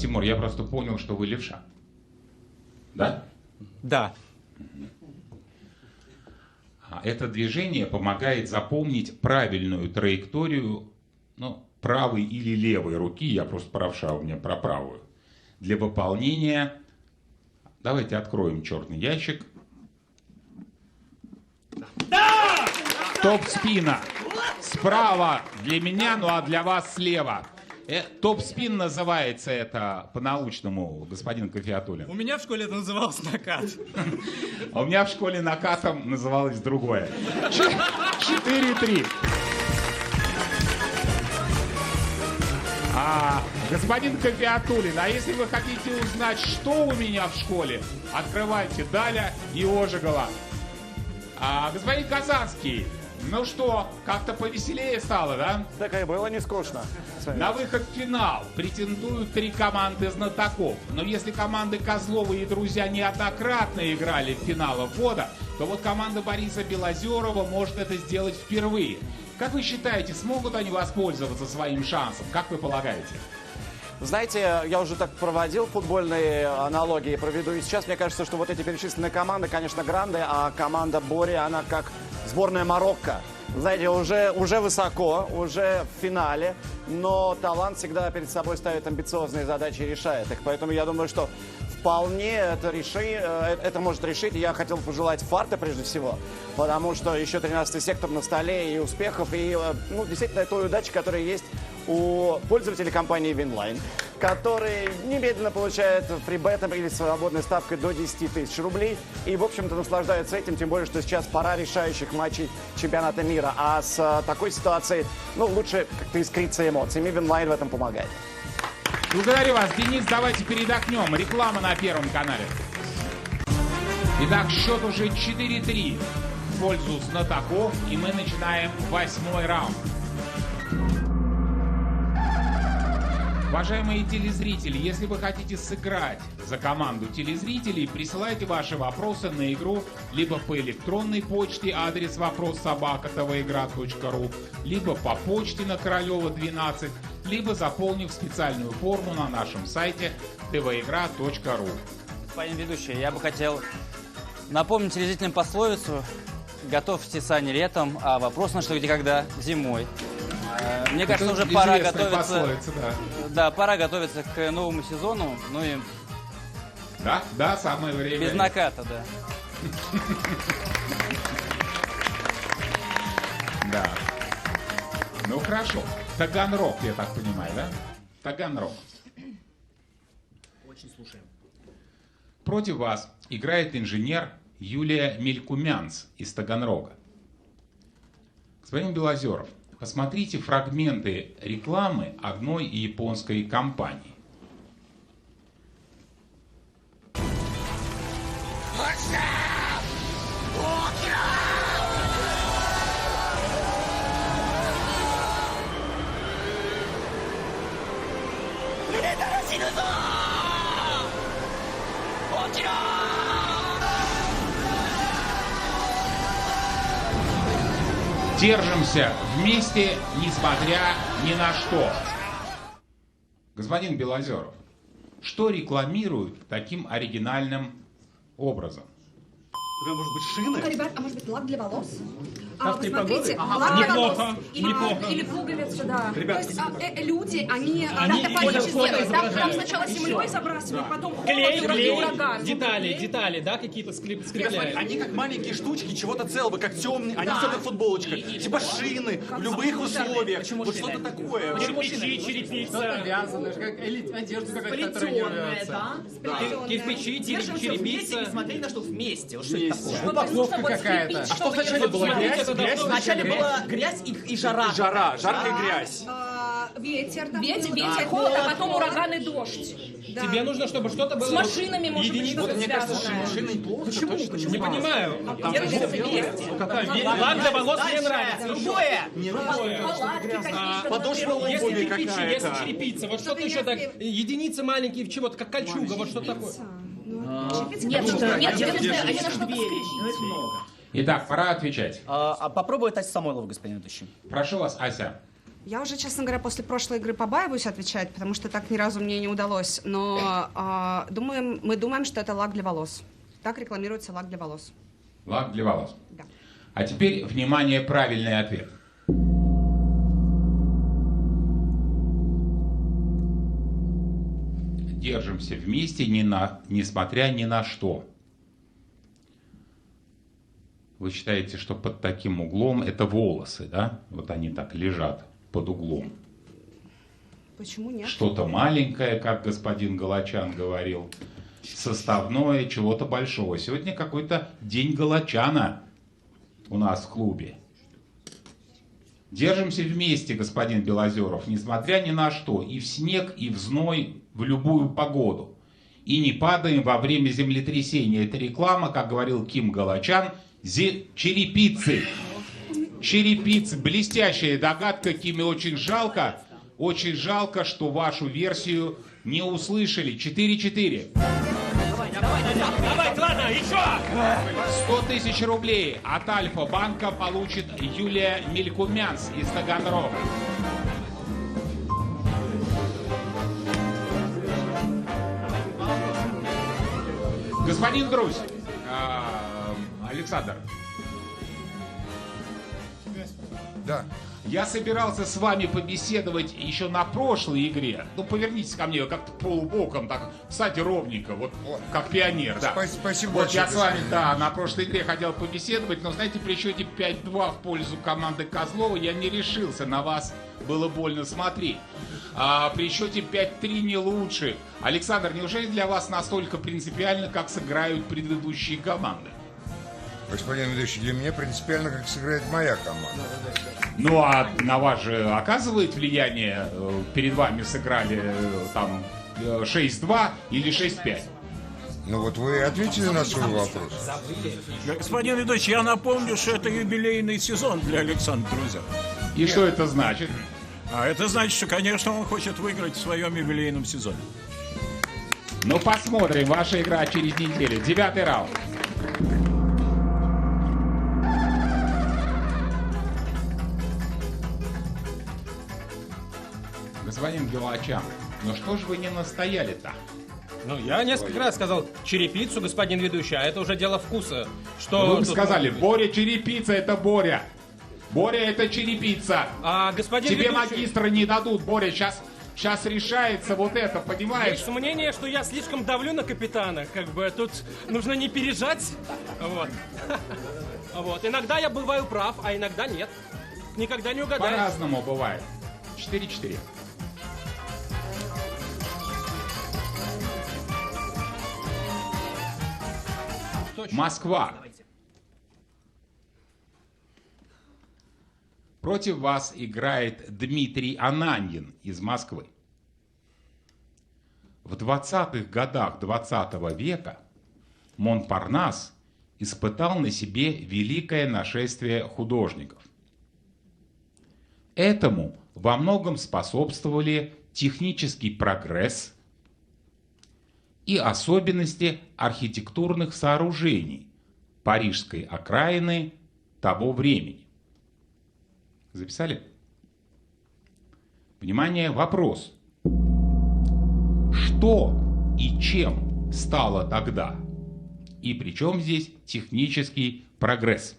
Тимур, я просто понял, что вы левша. Да? Да. Это движение помогает запомнить правильную траекторию, правой или левой руки, я просто правша, у меня про правую, для выполнения. Давайте откроем черный ящик. Топ-спина справа для меня, а для вас слева. Топ-спин называется это по-научному, господин Кафеатуллин. У меня в школе это называлось накат. А у меня в школе накатом называлось другое. 4-3. Господин Капиатуллин, а если вы хотите узнать, что у меня в школе, открывайте Даля и Ожегова. Господин Казанский, ну что, как-то повеселее стало, да? Так и было не скучно. На выход в финал претендуют 3 команды знатоков. Но если команды Козловы и друзья неоднократно играли в финалах года, то вот команда Бориса Белозерова может это сделать впервые. Как вы считаете, смогут они воспользоваться своим шансом? Как вы полагаете? Знаете, я уже так проводил футбольные аналогии, проведу и сейчас. Мне кажется, что вот эти перечисленные команды, конечно, гранды, а команда Бори, она как сборная Марокко. Знаете, уже высоко, уже в финале, но талант всегда перед собой ставит амбициозные задачи и решает их. Поэтому я думаю, что вполне это может решить. Я хотел пожелать фарта прежде всего, потому что еще 13-й сектор на столе и успехов, и действительно той удачи, которая есть у пользователей компании Winline, которые немедленно получают фрибетом или свободной ставкой до 10 тысяч рублей. И, в общем-то, наслаждаются этим, тем более, что сейчас пора решающих матчей чемпионата мира. А с такой ситуацией, лучше как-то искриться эмоциями. Winline в этом помогает. Благодарю вас, Денис. Давайте передохнем. Реклама на Первом канале. Итак, счет уже 4-3 в пользу знатоков. И мы начинаем 8-й раунд. Уважаемые телезрители, если вы хотите сыграть за команду телезрителей, присылайте ваши вопросы на игру либо по электронной почте, адрес вопрос@tvoigра.ru, либо по почте на Королева 12, либо заполнив специальную форму на нашем сайте tvoigra.ru. Господин ведущий, я бы хотел напомнить телезрителям пословицу «Готовьте сани летом, а вопрос на что, где, когда зимой». Мне кажется, уже пора готовиться. Да, пора готовиться к новому сезону. Ну и. Да, самое время. Без наката, да. Да. Ну хорошо. Таганрог, я так понимаю, да? Таганрог. Очень слушаем. Против вас играет инженер Юлия Мелькумянц из Таганрога. Господин Белозеров, посмотрите фрагменты рекламы одной японской компании. Держимся вместе, несмотря ни на что. Господин Белозеров, что рекламируют таким оригинальным образом? Может быть, шины? Ребят, а может быть лак для волос? Как три погоды? Лак для волос. Неплохо. Или пуговицы, да. Ребят, то есть люди, они там сначала землей забрасывают, потом клей, ураган. детали, да, какие-то скрепляют. Они как маленькие штучки чего-то целого, как темные, они все как футболочка. Типа шины, в любых условиях. Вот что-то такое. Кирпичи, черепица. Вязаное, как одежда какая-то, которая не рвется. Кирпичи, черепица. Смотри на что вместе. Вот что это такое? Упаковка какая-то. А что вначале было? Грязь? Вначале была грязь и жара. Жаркая грязь. Ветер, холод, а потом ураган и дождь. Тебе нужно, чтобы что-то было... С машинами, может быть, единица. что-то Мне кажется, связанное. шины неплохо. Почему? Не понимаю. Какая Лак для волос мне нравится. Другое. подошва Если обуви кирпичи, если какая-то. черепица, вот что-то еще так, единицы маленькие в чего-то, как кольчуга, вот что такое. Нет, они на что-то Итак, пора отвечать. Попробуй Ася Самойлова, господин ведущий. Прошу вас, Ася. Я уже, честно говоря, после прошлой игры побаиваюсь отвечать, потому что так ни разу мне не удалось. Но мы думаем, что это лак для волос. Так рекламируется лак для волос. Лак для волос. Да. А теперь, внимание, правильный ответ. Держимся вместе, несмотря ни на что. Вы считаете, что под таким углом это волосы, да? Вот они так лежат под углом. Почему нет? Что-то маленькое, как господин Галачан говорил, составное чего-то большого. Сегодня какой-то день Галачана у нас в клубе. Держимся вместе, господин Белозеров, несмотря ни на что, и в снег, и в зной, в любую погоду. И не падаем во время землетрясения. Это реклама, как говорил Ким Галачан, черепицы. Черепицы. Блестящая догадка, Киме, очень жалко, что вашу версию не услышали. 4-4. Давай, ладно, еще! 100 тысяч рублей от Альфа-банка получит Юлия Мелькумянс из Таганрога. Господин Грусь, Александр. Да. Я собирался с вами побеседовать еще на прошлой игре. Ну, повернитесь ко мне как-то полубоком, так, кстати, ровненько, вот как пионер, да. Спасибо вот большое. я с вами, да, на прошлой игре хотел побеседовать, но, знаете, при счете 5-2 в пользу команды Козлова я не решился, на вас было больно смотреть. А при счете 5-3 не лучше. Александр, неужели для вас настолько принципиально, как сыграют предыдущие команды? Господин ведущий, для меня принципиально, как сыграет моя команда. Ну, а на вас же оказывает влияние, перед вами сыграли там 6-2 или 6-5? Ну вот вы ответили на свой вопрос. Господин ведущий, я напомню, что это юбилейный сезон для Александра Друзя. И что это значит? А это значит, что, конечно, он хочет выиграть в своем юбилейном сезоне. Ну, посмотрим. Ваша игра через неделю. 9-й раунд. Господин Галачан, ну что же вы не настояли-то? Ну, я несколько раз сказал черепицу, господин ведущий, а это уже дело вкуса. Что Вы бы тут сказали, Боря черепица, это Боря. Боря, это черепица. А, господин Тебе ведущий... магистра не дадут, Боря, сейчас решается вот это, понимаешь? Есть мнение, что я слишком давлю на капитана, как бы тут нужно не пережать. Вот. Вот. Иногда я бываю прав, а иногда нет. Никогда не угадаешь. По-разному бывает. 4-4. Москва. Против вас играет Дмитрий Ананьин из Москвы. В 20-х годах 20 века Монпарнас испытал на себе великое нашествие художников. Этому во многом способствовали технический прогресс и особенности архитектурных сооружений парижской окраины того времени. Записали? Внимание, вопрос. Что и чем стало тогда? И при чем здесь технический прогресс?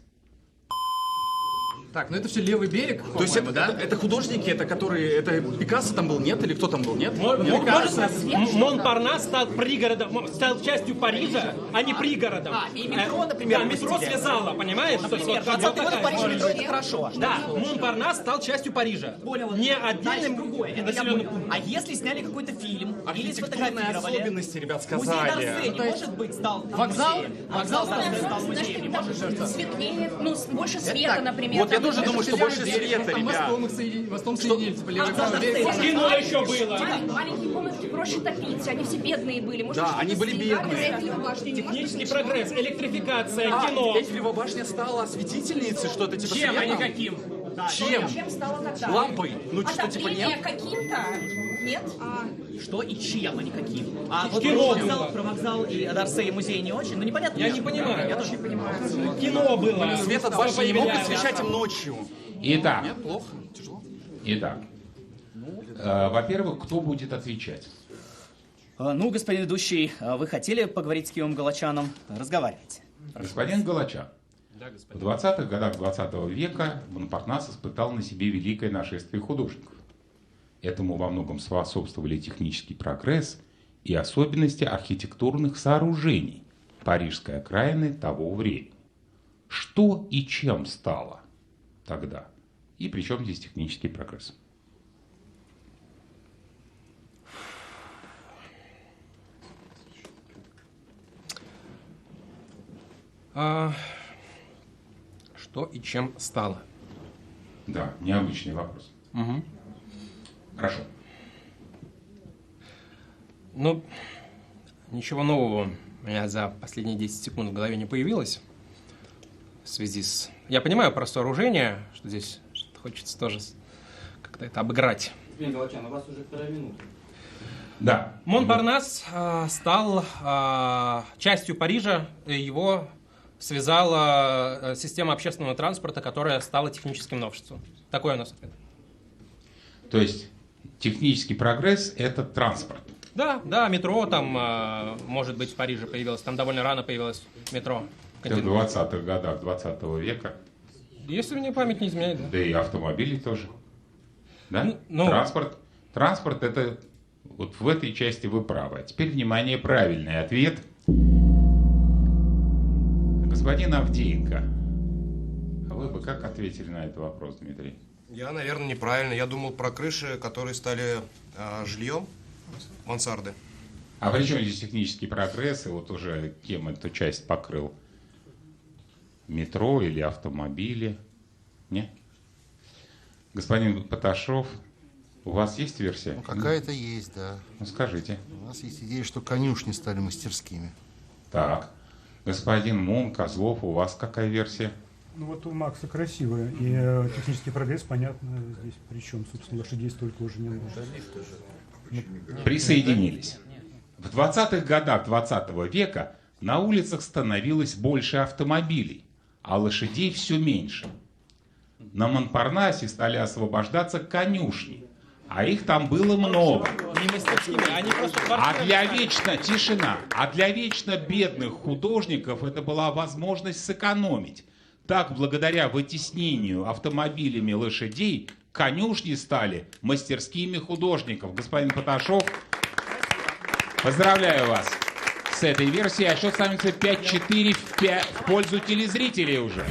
Так, ну это все левый берег, то есть это, да? Это художники, это которые, это Пикассо там был, нет? Или кто там был, нет? Монпарнас стал пригородом, стал частью Парижа, а не пригородом. И метро, например, Да, метро связало, понимаешь? Например, 20-й год Париж метро, это хорошо. Да, Монпарнас стал частью Парижа. Не отдельным населенным пунктом. А если сняли какой-то фильм, или Архитектурные сфотографировали? особенности, ребят, Музей сказали. Д'Орсе не может быть, стал Вокзал? музеем. Вокзал стал музеем, не может быть. Светлее, ну, больше света, например. Вот я тоже думаю, что больше света, ребят. Мостом соединились, по левой Кино еще было. Маленькие комнатки проще топить, они все бедные были. Может, Да, они были бедные. Технический прогресс, электрификация, кино. Эйфелева башня стала осветительницей, что-то типа Чем, а не светом? каким? Чем? Чем стало тогда? Лампой? Ну что, типа Отопление нет? каким-то? Нет? Что и чем, а не каким. А вот Кино про вокзал и Д'Орсе и музей не очень, ну непонятно. Я не понимаю. Я тоже не понимаю. Кино было. Свет от башни не мог освещать им ночью. Итак, Нет, плохо, тяжело. итак, во-первых, кто будет отвечать? Ну, господин ведущий, вы хотели поговорить с Кимом Галачаном? Разговаривайте. Господин Галачан, в 20-х годах 20 века Монпарнас испытал на себе великое нашествие художников. Этому во многом способствовали технический прогресс и особенности архитектурных сооружений парижской окраины того времени. Что и чем стало тогда? И при чем здесь технический прогресс? Что и чем стало? Да, необычный вопрос. Угу. Хорошо. Ну, ничего нового у меня за последние 10 секунд в голове не появилось. В связи с... Я понимаю про сооружение, что здесь хочется тоже как-то это обыграть. Господин Галачан, у вас уже 2 минута. Да. Монпарнас стал частью Парижа, его связала система общественного транспорта, которая стала техническим новшеством. Такой у нас ответ. То есть технический прогресс – это транспорт. Да, да, метро там, может быть, в Париже появилось, там довольно рано появилось метро. Это в 20-х годах 20 века. Если мне память не изменяет, да. Да и автомобили тоже. Да? Ну, Транспорт это, вот в этой части вы правы. А теперь, внимание, правильный ответ. Господин Авдеенко, а вы бы как ответили на этот вопрос, Дмитрий? Я, наверное, неправильно. Я думал про крыши, которые стали жильем, мансарды. А при чем здесь технический прогресс? И вот уже кем эту часть покрыл? Метро или автомобили? Нет? Господин Поташов, у вас есть версия? Ну, какая-то есть, да. Ну, скажите. У нас есть идея, что конюшни стали мастерскими. Так. Господин Мун, Козлов, у вас какая версия? Ну вот у Макса красивая. И технический прогресс, понятно, здесь причем, собственно, лошадей столько уже не нужно. Присоединились. В 20-х годах 20 века на улицах становилось больше автомобилей, а лошадей все меньше. На Монпарнасе стали освобождаться конюшни, а их там было много. А для вечно бедных художников это была возможность сэкономить. Так, благодаря вытеснению автомобилями лошадей, конюшни стали мастерскими художников. Господин Поташов, поздравляю вас с этой версией. А счет становится 5-4 в пользу телезрителей уже.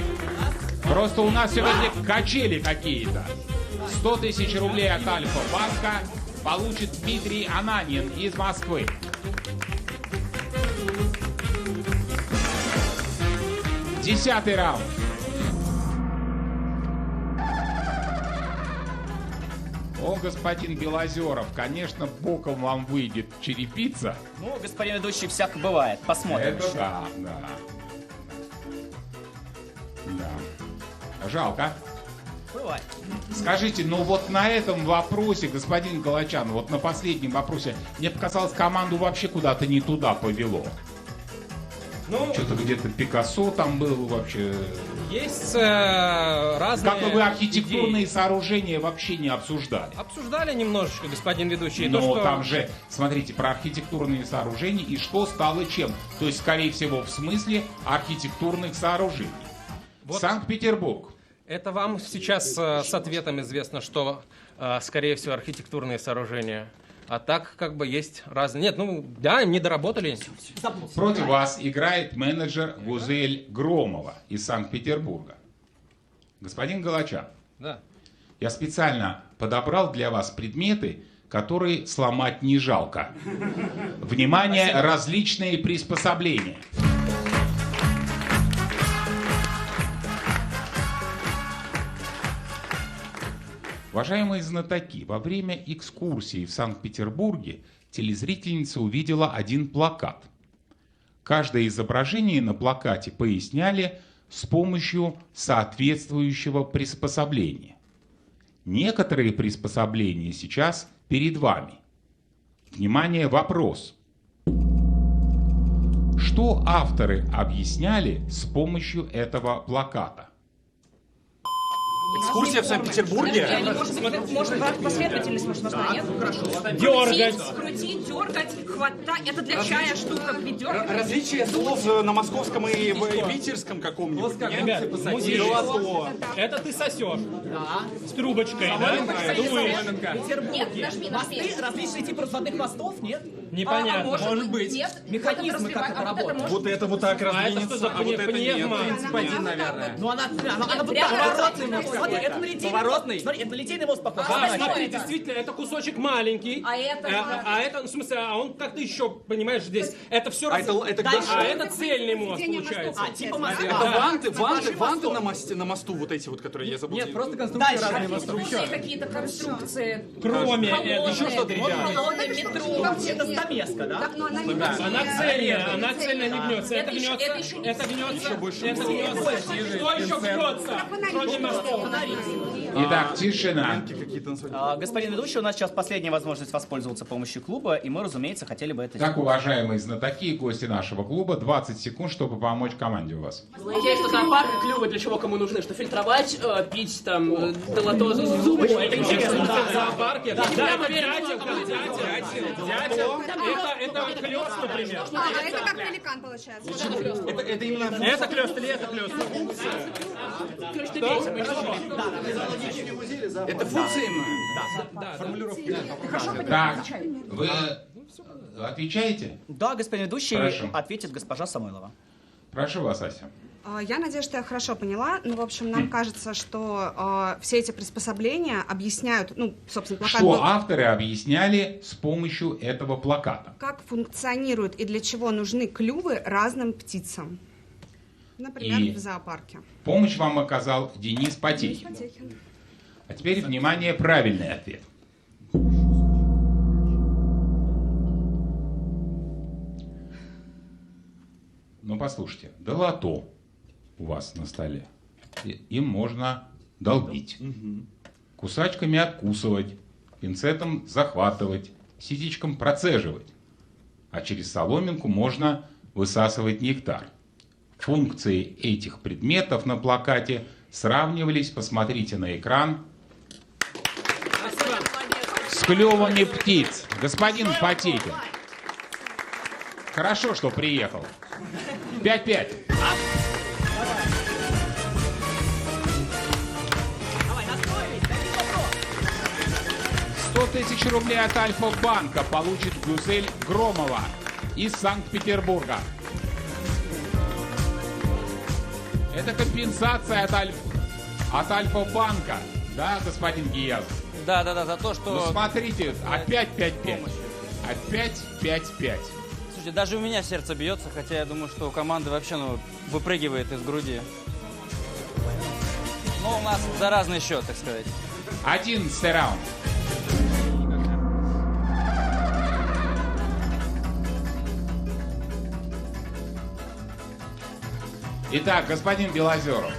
Просто у нас сегодня качели какие-то. 100 тысяч рублей от Альфа-банка получит Дмитрий Ананин из Москвы. Десятый раунд. О, господин Белозеров, конечно, боком вам выйдет черепица. Ну, господин ведущий, всяко бывает. Посмотрим. Это да, да. Да. Жалко. Бывает. Скажите, ну вот на этом вопросе, господин Галачан, вот на последнем вопросе, мне показалось, команду вообще куда-то не туда повело. Ну, что-то где-то Пикассо там был вообще. Есть разные. Как вы архитектурные сооружения вообще не обсуждали? Обсуждали немножечко, господин ведущий. Но то, что... там же, смотрите, про архитектурные сооружения и что стало чем. То есть, скорее всего, в смысле архитектурных сооружений. Вот. Санкт-Петербург. Это вам сейчас с ответом известно, что, скорее всего, архитектурные сооружения. А так, как бы, есть разные. Нет, ну, да, не доработали. Против вас играет менеджер Гузель Громова из Санкт-Петербурга. Господин Галачан. Да. Я специально подобрал для вас предметы, которые сломать не жалко. Внимание, спасибо. Различные приспособления. Уважаемые знатоки, во время экскурсии в Санкт-Петербурге телезрительница увидела один плакат. Каждое изображение на плакате поясняли с помощью соответствующего приспособления. Некоторые приспособления сейчас перед вами. Внимание, вопрос. Что авторы объясняли с помощью этого плаката? Экскурсия в Санкт-Петербурге? Может, последовательность нужна, нет? Дергать. Крутить, дергать, хватать. Это для чая штука, дергать. Различие слов на московском и в питерском каком-нибудь. Ребят, это ты сосешь. Да. С трубочкой, да? Дуешь. Нет, нажми. Различные типы разводных мостов, нет? Непонятно. Может быть. Нет. Механизмы, как это работает. Вот это вот так раздвинется, а вот это нет. Принцип один, наверное. Ну она поворотный. Смотри, это на литейный мост похож. Да, смотри, действительно, это кусочек маленький. А это, в смысле, смысле, а он как-то еще, понимаешь, здесь. Это все это дальше. А это цельный мост получается. Типа моста. Это ванты на мосту вот эти вот, которые я забыл. Нет, просто конструкции разные мостов. Конструкции какие-то, конструкции. Кроме этого, еще что-то, ребята. Колонны метро. Это стамеска, да? Она цельная не гнется. Это гнется. Это гнется. Что еще гнется? Кроме мостов. Итак, тишина. Господин ведущий, у нас сейчас последняя возможность воспользоваться помощью клуба, и мы, разумеется, хотели бы это Так, сделать. уважаемые знатоки и гости нашего клуба, 20 секунд, чтобы помочь команде у вас. Знаете, что зоопарк клювы для чего кому нужны? Что фильтровать, пить там, долото, зубы. Это интересно, в зоопарке. Дятел, это клёс, например. Это как пеликан получается. Это именно... Это клёс или это клёс? Это функция именно? Да. Формулировка. Так, вы отвечаете? Да, господин ведущий, Хорошо. ответит госпожа Самойлова. Прошу вас, Ася. Я надеюсь, что я хорошо поняла. Ну, в общем, нам кажется, что все эти приспособления объясняют, ну, собственно, плакат Что был... авторы объясняли с помощью этого плаката? Как функционируют и для чего нужны клювы разным птицам. Например, И в зоопарке. помощь вам оказал Денис Потехин. А теперь, внимание, правильный ответ. Ну, послушайте, долото у вас на столе. Им можно долбить. Кусачками откусывать, пинцетом захватывать, ситечком процеживать. А через соломинку можно высасывать нектар. Функции этих предметов на плакате сравнивались, посмотрите на экран, с клювами птиц. Господин Потехин. Хорошо, что приехал. 5-5. 100 тысяч рублей от Альфа-банка получит Гюзель Громова из Санкт-Петербурга. Это компенсация от Альфа-банка, да, господин Гиязов? Да, за то, что... Ну смотрите, опять 5-5. Опять 5-5. Слушайте, даже у меня сердце бьется, хотя я думаю, что у команды вообще, выпрыгивает из груди. Но у нас за разный счет, так сказать. 11 раунд. Итак, господин Белозеров,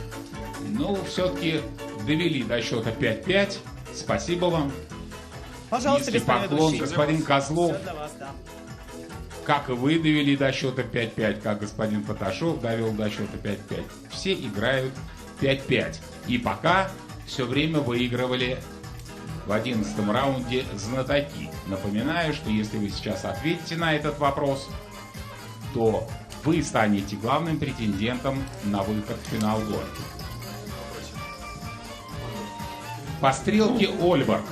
все-таки довели до счета 5-5. Спасибо вам. Пожалуйста, Низкий господин поклон, ведущий. господин Козлов. Всё для вас, да. Как и вы довели до счета 5-5, как господин Поташов довел до счета 5-5. Все играют 5-5. И пока все время выигрывали в 11 раунде знатоки. Напоминаю, что если вы сейчас ответите на этот вопрос, то вы станете главным претендентом на выход в финал гонки. По стрелке Ольберг.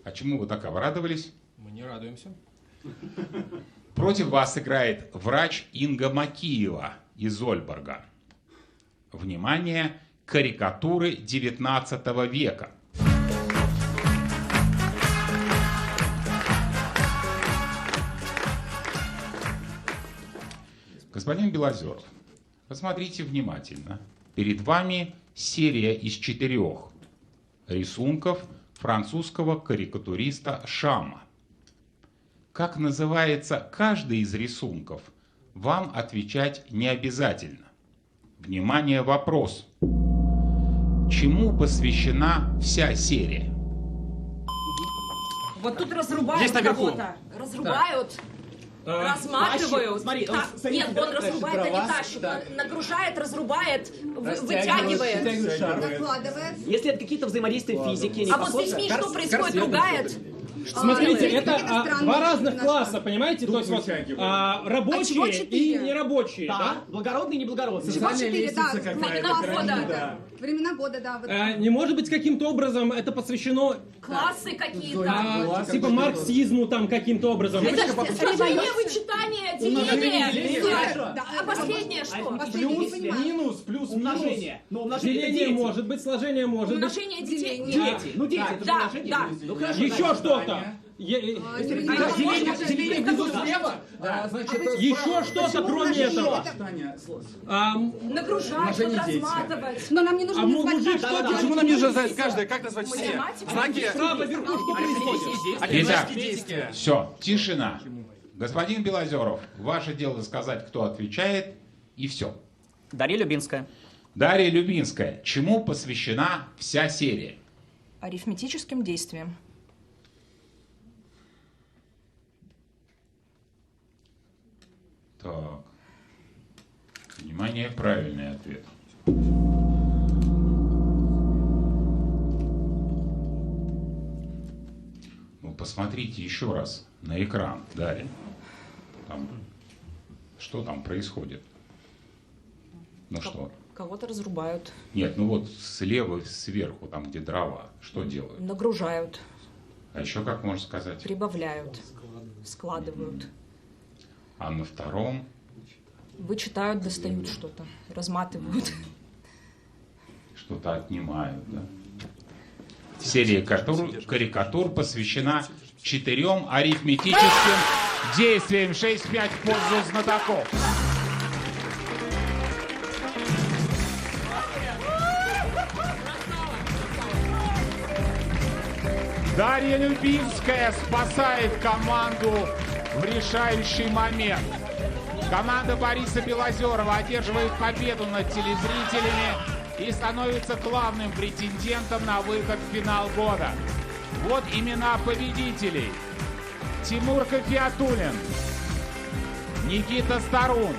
А чему вы так обрадовались? Мы не радуемся. Против вас играет врач Инга Макиева из Ольберга. Внимание, карикатуры 19 века. Господин Белозеров, посмотрите внимательно. Перед вами серия из 4 рисунков французского карикатуриста Шама. Как называется каждый из рисунков, вам отвечать не обязательно. Внимание, вопрос. Чему посвящена вся серия? Вот тут разрубают Есть наверху. кого-то. Разрубают. Рассматривают. Смотри, Нет, он разрубает, а не тащит. Он нагружает, разрубает, вытягивает. Накладывает. Если это какие-то взаимодействия физики, не А вот с детьми что происходит? Ругает? Смотрите, это странные два разных немножко. класса, понимаете? То есть вот рабочие чего и 4? нерабочие, да? Благородные и неблагородные. Чего 4, да. Два года. Времена года, да. Вот. Не может быть каким-то образом это посвящено... Классы какие-то. Типа марксизму там каким-то образом. Это сложение, вычитание, деление. А последнее что? Плюс, минус, плюс, умножение. Деление может быть, сложение может быть. Умножение детей. Дети. Ну дети, это же умножение. Да. Еще что-то. Деление внизу слева, еще что-то, кроме этого. Нагружать, разматывать. Но нам не нужно назвать каждый. Почему нам не нужно знать каждое? Как назвать все? Знаки. Справа вверху что происходит? Итак, все, тишина. Господин Белозеров, ваше дело сказать, кто отвечает, и все. Дарья Любинская. Дарья Любинская. Чему посвящена вся серия? Арифметическим действиям. Так. Внимание, правильный ответ. Ну, посмотрите еще раз на экран, Дарья. Там, что там происходит? Ну что? Кого-то разрубают. Нет, ну вот слева, сверху, там где дрова, что делают? Нагружают. А еще как можно сказать? Прибавляют. Складывают. А на втором? Вычитают, достают что-то. Разматывают. Что-то отнимают, да? Серия карикатур посвящена 4 арифметическим действиям. 6-5 в пользу знатоков. Дарья Любинская спасает команду в решающий момент. Команда Бориса Белозерова одерживает победу над телезрителями и становится главным претендентом на выход в финал года. Вот имена победителей. Тимур Кофеатуллин, Никита Старун,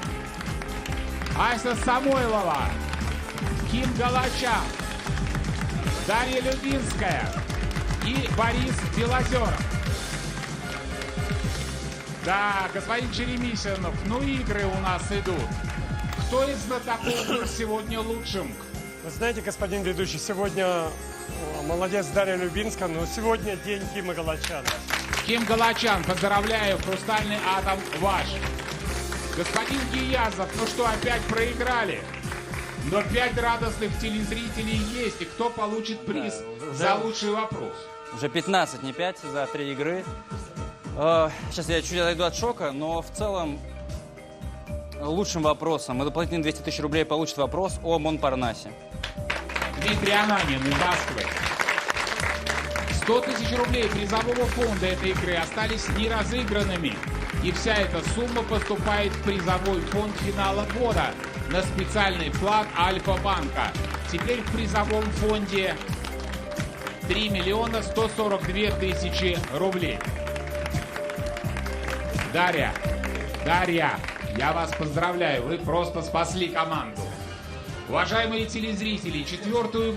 Ася Самойлова, Ким Галачан, Дарья Любинская и Борис Белозеров. Да, господин Черемисинов, ну игры у нас идут. Кто из знатоков был сегодня лучшим? Вы знаете, господин ведущий, сегодня молодец Дарья Любинская, но сегодня день Кима Галачана. Ким Галачан, поздравляю, хрустальный атом ваш. Господин Гиязов, ну что, опять проиграли? Но 5 радостных телезрителей есть, и кто получит приз за лучший вопрос? Уже 15, не 5, за 3 игры. Сейчас я чуть отойду от шока, но в целом лучшим вопросом и дополнительные 200 тысяч рублей получит вопрос о Монпарнасе. Дмитрий Ананин из Москвы. 100 тысяч рублей призового фонда этой игры остались неразыгранными. И вся эта сумма поступает в призовой фонд финала года на специальный вклад Альфа-банка. Теперь в призовом фонде 3 миллиона 142 тысячи рублей. Дарья, я вас поздравляю, вы просто спасли команду. Уважаемые телезрители, четвертую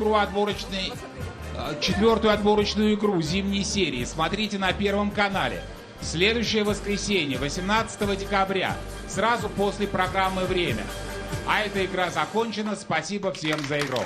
отборочную игру зимней серии смотрите на Первом канале. В следующее воскресенье, 18 декабря, сразу после программы «Время». А эта игра закончена. Спасибо всем за игру.